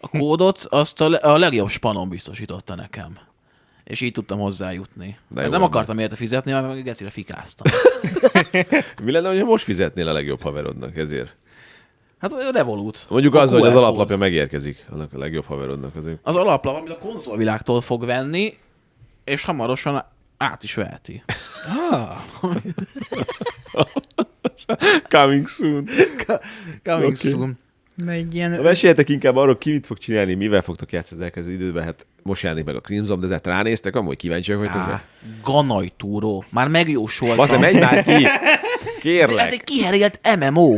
A kódot azt a legjobb spanon biztosította nekem. És így tudtam hozzájutni. Nem akartam érte fizetni, mert meg gecire fikáztam. Mi lenne, hogyha most fizetnél a legjobb haverodnak ezért? Hát a Revolut. Mondjuk az, hogy az alaplapja megérkezik annak a legjobb haverodnak azért. Az alaplap, amit a konzolvilágtól fog venni, és hamarosan át is veheti. Coming soon. Coming soon. Meséljetek inkább arról, ki mit fog csinálni, mivel fogtok játszani az elkezdő időben. Hát most jelenik meg a Crimson Desert, ránéztek, amúgy kíváncsiak vagytok. Ganajtúró. Már megjósoltam. Basz, megy már ki! Kérlek. De ez egy kiherélt MMO.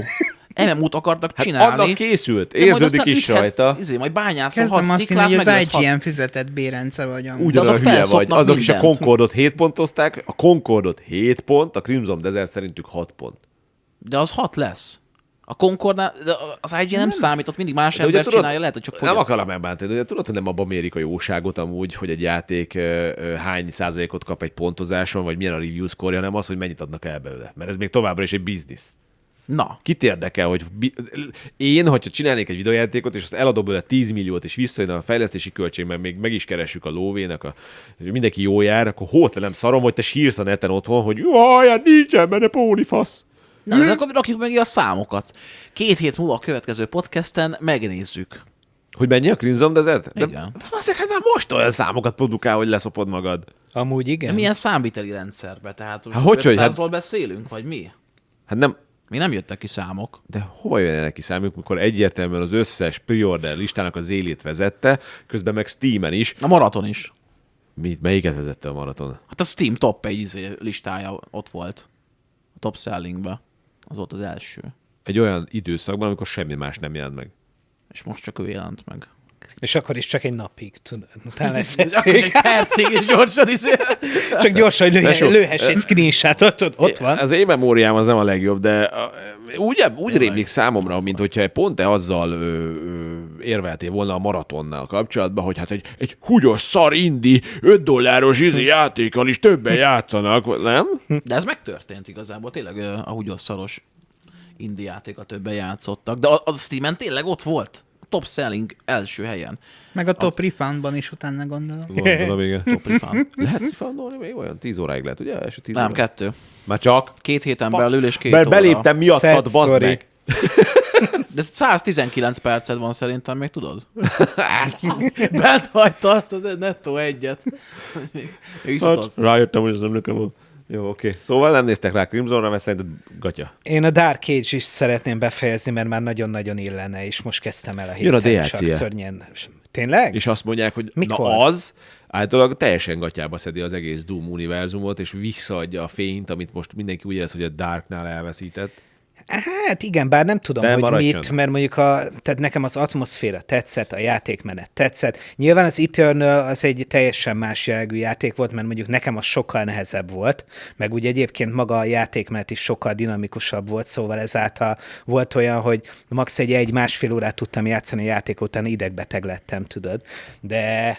MMO-t akartak csinálni. Hát annak készült, érződik is rajta. Majd bányászol, kezdem azt hinni, hogy az IGN fizetett bérence vagy. Ugyanaz hülye vagy. Azok is a Concordot 7 pontozták, a Concordot 7 pont, a Crimson Desert szerintük 6 pont. De az 6 lesz. A Concordnál, az IGN nem számít, ott mindig más ember csinálja, lehet, hogy csak fogja. Nem akarom megbántani, de tudod, hogy nem abban mérik a jóságot amúgy, hogy egy játék hány százalékot kap egy pontozáson, vagy milyen a review score-ja, nem az, hogy mennyit adnak el belőle. Mert ez még továbbra is egy biznisz. Na. Kit érdekel, hogy én, hogyha csinálnék egy videójátékot, és azt eladom belőle 10 milliót, és visszajön a fejlesztési költség, mert még meg is keressük a lóvének, mindenki jó jár, akkor hót nem szarom, hogy te sírsz a neten otthon, hogy jaj, hát nincsen benne pónifasz. Na, de akkor rakjuk meg a számokat. 2 hét múlva a következő podcasten megnézzük. Hogy mennyi a Crimson Desert? Igen. Azért hát már most olyan számokat produkál, hogy leszopod magad. Amúgy igen. De milyen számviteli rendszerbe? Tehát hát, 500-ról beszélünk, vagy mi? Hát nem. Mi nem jöttek ki számok. De hova jönnek ki számok, mikor egyértelműen az összes pre-order listának az élét vezette, közben meg Steamen is. A maraton is. Melyiket vezette a maraton? Hát a Steam top egy listája ott volt. A top sellingbe. Az volt az első. Egy olyan időszakban, amikor semmi más nem jelent meg. És most csak ő jelent meg. És akkor is csak egy napig, tudod. Utána lesz akkor is egy percig, és gyorsan csak gyorsan, hogy lőhess egy screenshotot, ott van. Az én memóriám az nem a legjobb, de úgy rémlik számomra, mint hogyha pont te azzal érveltél volna a maratonnal kapcsolatban, hogy hát egy húgyos szar indi, $5 játékkal is többen játszanak, nem? De ez megtörtént igazából, tényleg a húgyos szaros indi játékkal többen játszottak, de a Steamen tényleg ott volt. Top selling első helyen. Meg a top refundban is utána gondolom. Gondolom, igen. Top refund. Lehet refundolni még olyan 10 óráig lehet, ugye? Első 10 nem, óra. 2. Már csak? 2 héten belül és 2 óra. Beléptem miattad, baszd meg. De 119 perced van szerintem, még tudod? Bent hagyta azt az nettó egyet. Hát, rájöttem, hogy ez nem nekem volt. Jó, oké. Szóval nem néztek rá Crimsonra, mert szerinted gatya. Én a Dark Age is szeretném befejezni, mert már nagyon-nagyon illene, és most kezdtem el a héten. Jön a DLC-je. Szörnyen. Tényleg? És azt mondják, hogy mikor? Na az általában teljesen gatyába szedi az egész Doom univerzumot, és visszaadja a fényt, amit most mindenki úgy érez, hogy a Darknál elveszített. Hát igen, bár nem tudom, de hogy maradjon. mit, mert mondjuk tehát nekem az atmoszféra tetszett, a játékmenet tetszett. Nyilván az Eternal az egy teljesen más jellegű játék volt, mert mondjuk nekem az sokkal nehezebb volt, meg úgy egyébként maga a játékmenet is sokkal dinamikusabb volt, szóval ezáltal volt olyan, hogy max. egy másfél órát tudtam játszani a játék után, idegbeteg lettem, tudod. De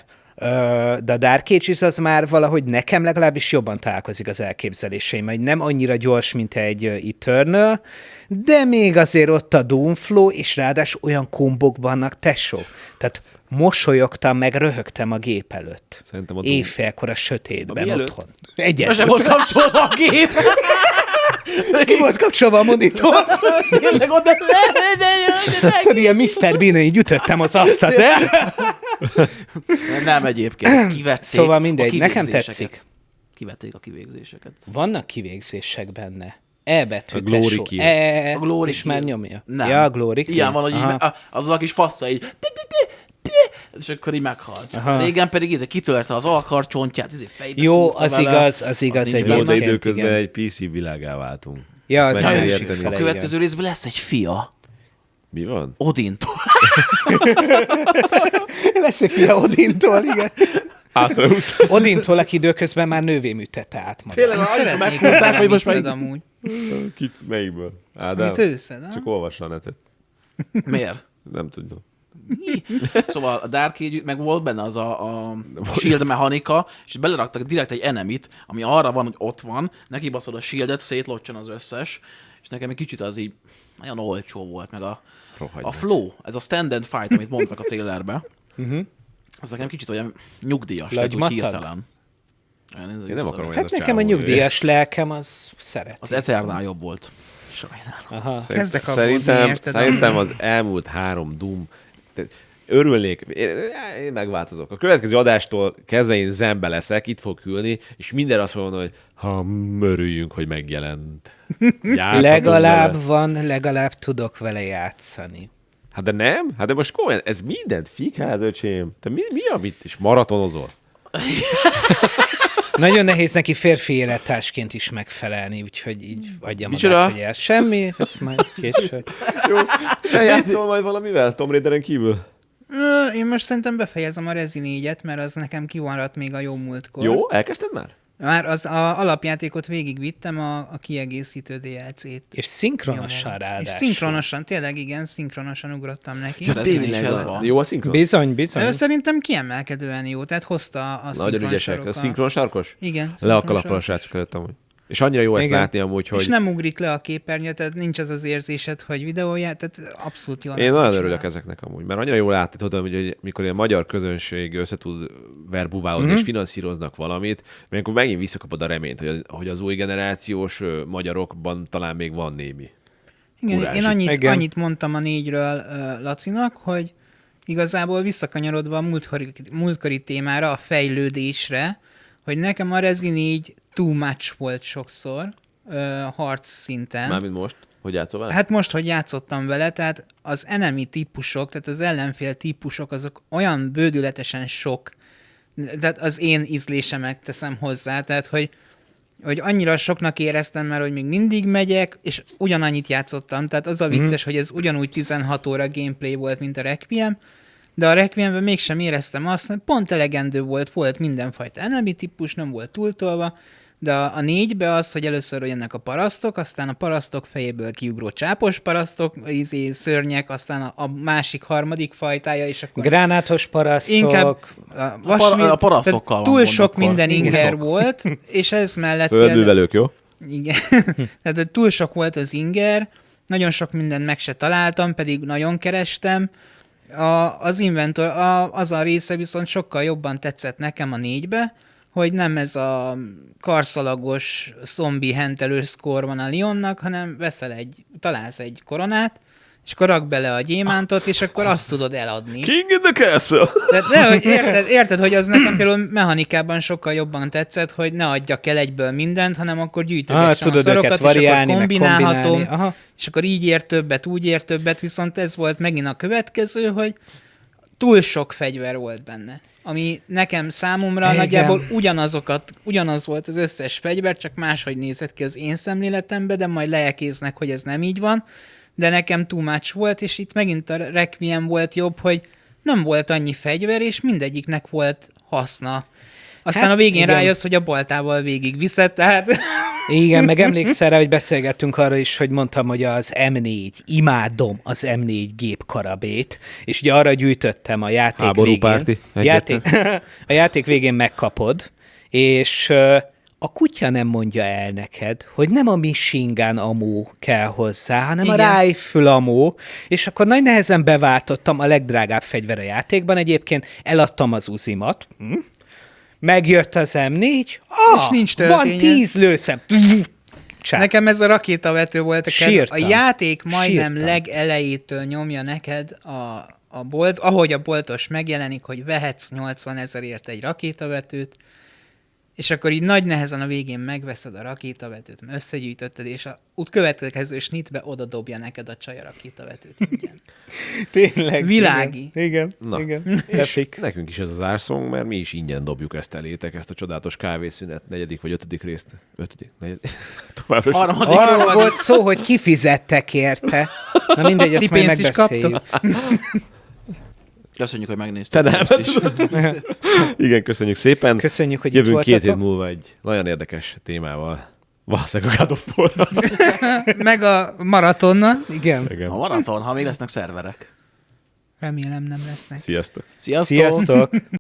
De a Dark Ages az már valahogy nekem legalábbis jobban találkozik az elképzeléseim, hogy nem annyira gyors, mint egy Eternal, de még azért ott a Doomflow, és ráadásul olyan kombok vannak, tesó. Tehát mosolyogtam, meg röhögtem a gép előtt. Éjfélkor a sötétben otthon. Most sem volt kapcsolva a gép. És ki volt kapcsolva a monitort? Tényleg oda. Tudod, ilyen Mr. Bean-en így ütöttem az asztalt. Nem egyébként. Kivették. Szóval mindegy, nekem tetszik. Kivették a kivégzéseket. Vannak kivégzések benne. E-betű, a Glory tesó. A Glory és már nyomja. Nem. Ja, a Glory Kill. Ilyen van, hogy az a kis fassa így és akkor így meghalt. Aha. Régen pedig kitörte az alkarcsontját, fejbe jó, az vele. Az igaz. Egy de időközben egy PC világá váltunk. Ja, az a következő részben lesz egy fia. Mi van? Odintól. Lesz egy fia Odintól, igen. Átraúsz. Odintól, aki időközben már nővé műtette át magát. Tényleg, szeretnék, meghúzták, hogy most meg... amúgy. Kit, melyikből? Ádám? Mit őszed? Csak olvassa a netet. Miért? Nem tudom. Szóval a Dark Age, meg volt benne az a shield mechanika, és beleraktak direkt egy enemit, ami arra van, hogy ott van, neki baszod a shieldet, szétlocsan az összes, és nekem egy kicsit az így nagyon olcsó volt, meg a flow, ez a stand and fight, amit mondtak a trailerbe, az nekem kicsit olyan nyugdíjas lett, úgy hirtelen. Én nem akarom, hát nekem a nyugdíjas lelkem az szeret. Az Eternál jobb volt. Sajnálom. Szerintem az elmúlt 3 Doom, örülnék, én megváltozok. A következő adástól kezdve én zenbe leszek, itt fog ülni, és minden azt mondja, hogy örüljünk, hogy megjelent. Legalább tudok vele játszani. Hát de nem? Hát de most komolyan, ez mindent fikház, öcsém. Te mi amit is maratonozol? Nagyon nehéz neki férfi élettársként is megfelelni, úgyhogy így adjam magát, hogy ez semmi, ezt majd később. Jó, eljátszol majd valamivel Tomb Raideren kívül? Én most szerintem befejezem a Rezi 4-et, mert az nekem kimaradt még a jó múltkor. Jó? Elkezdted már? Már az alapjátékot végigvittem, a kiegészítő DLC-t. És szinkronosan ráadásul. És szinkronosan, tényleg igen, szinkronosan ugrottam neki. Ja, tényleg ez van. Jó a szinkron? Bizony. Szerintem kiemelkedően jó, tehát hozta a nagyon ügyesek. A szinkron sarkos? Igen. Le a kalappal a srácok előtt amúgy. És annyira jó ezt látni amúgy, hogy... És nem ugrik le a képernyő, tehát nincs az érzésed, hogy videóját, tehát abszolút jól. Én nagyon örülök ezeknek amúgy, mert annyira jól látni, tudom, hogy mikor ilyen magyar közönség össze tud verbuválódni és finanszíroznak valamit, mert akkor megint visszakapod a reményt, hogy az új generációs magyarokban talán még van némi. Igen, én annyit mondtam a 4-ről Lacinak, hogy igazából visszakanyarodva a múltkori témára, a fejlődésre, hogy nekem a Rezi 4 too much volt sokszor harc szinten. Mármint most? Hogy játszol vele? Hát most, hogy játszottam vele, tehát az enemy típusok, tehát az ellenfél típusok, azok olyan bődületesen sok, tehát az én ízlésemet teszem hozzá, tehát hogy annyira soknak éreztem már, hogy még mindig megyek, és ugyanannyit játszottam, tehát az a vicces, hogy ez ugyanúgy 16 óra gameplay volt, mint a Requiem, de a Requiemben mégsem éreztem azt, hogy pont elegendő volt mindenfajta enemy típus, nem volt túltolva, de a 4-be az, hogy először jönnek a parasztok, aztán a parasztok fejéből kiugró csápos parasztok, szörnyek, aztán a másik, harmadik fajtája, és akkor... Gránátos parasztok... Inkább a parasztokkal túl sok minden inger volt, és ez mellett... Földművelők, jó? Igen. Tehát túl sok volt az inger, nagyon sok mindent meg se találtam, pedig nagyon kerestem. Az inventor, az a része viszont sokkal jobban tetszett nekem a 4-be, hogy nem ez a karszalagos, zombi hentelő szkór van a Lyonnak, hanem találsz egy koronát, és akkor rak bele a gyémántot, és akkor azt tudod eladni. King in the castle! Hogy érted, hogy az nekem például mechanikában sokkal jobban tetszett, hogy ne adjak el egyből mindent, hanem akkor gyűjtögessem a szarokat, és akkor kombinálhatom, és akkor így ér többet, úgy ér többet, viszont ez volt megint a következő, hogy túl sok fegyver volt benne. Ami nekem számomra nagyjából ugyanaz volt az összes fegyver, csak máshogy nézett ki az én szemléletembe, de majd leekéznek, hogy ez nem így van. De nekem too much volt, és itt megint a Requiem volt jobb, hogy nem volt annyi fegyver, és mindegyiknek volt haszna. Aztán a végén rájössz, hogy a baltával végigviszed, tehát... Igen, meg emlékszel rá, hogy beszélgettünk arra is, hogy mondtam, hogy az M4, imádom az M4 gépkarabét, és ugye arra gyűjtöttem a játék Háborúpárti végén. A játék végén megkapod, és a kutya nem mondja el neked, hogy nem a machine gun ammo kell hozzá, hanem igen, a rifle ammo, és akkor nagy nehezen beváltottam a legdrágább fegyver a játékban egyébként, eladtam az Uzimat, megjött az M4, és nincs van 10 lőszem. Csá. Nekem ez a rakétavető volt. A játék majdnem legelejétől nyomja neked a bolt, ahogy a boltos megjelenik, hogy vehetsz 80 000-ért egy rakétavetőt, és akkor így nagy nehezen a végén megveszed a rakétavetőt, összegyűjtötted, és a következő snitbe oda dobja neked a csaj a rakétavetőt. Tényleg. Világi. Igen. Na, igen. És nekünk is ez az árszong, mert mi is ingyen dobjuk ezt elétek, ezt a csodálatos kávészünet 4. vagy 5. részt. 5. 4. Továbbra arra volt szó, hogy kifizettek érte. Na mindegy, azt majd megbeszéljük. Köszönjük, hogy megnéztük. Igen, köszönjük szépen. Köszönjük, hogy jövünk itt voltatok. 2 hét múlva egy nagyon érdekes témával. Valószínűleg a God of War-ra. Meg a maratonnal. Igen. A maraton, ha még lesznek szerverek. Remélem nem lesznek. Sziasztok. Sziasztok.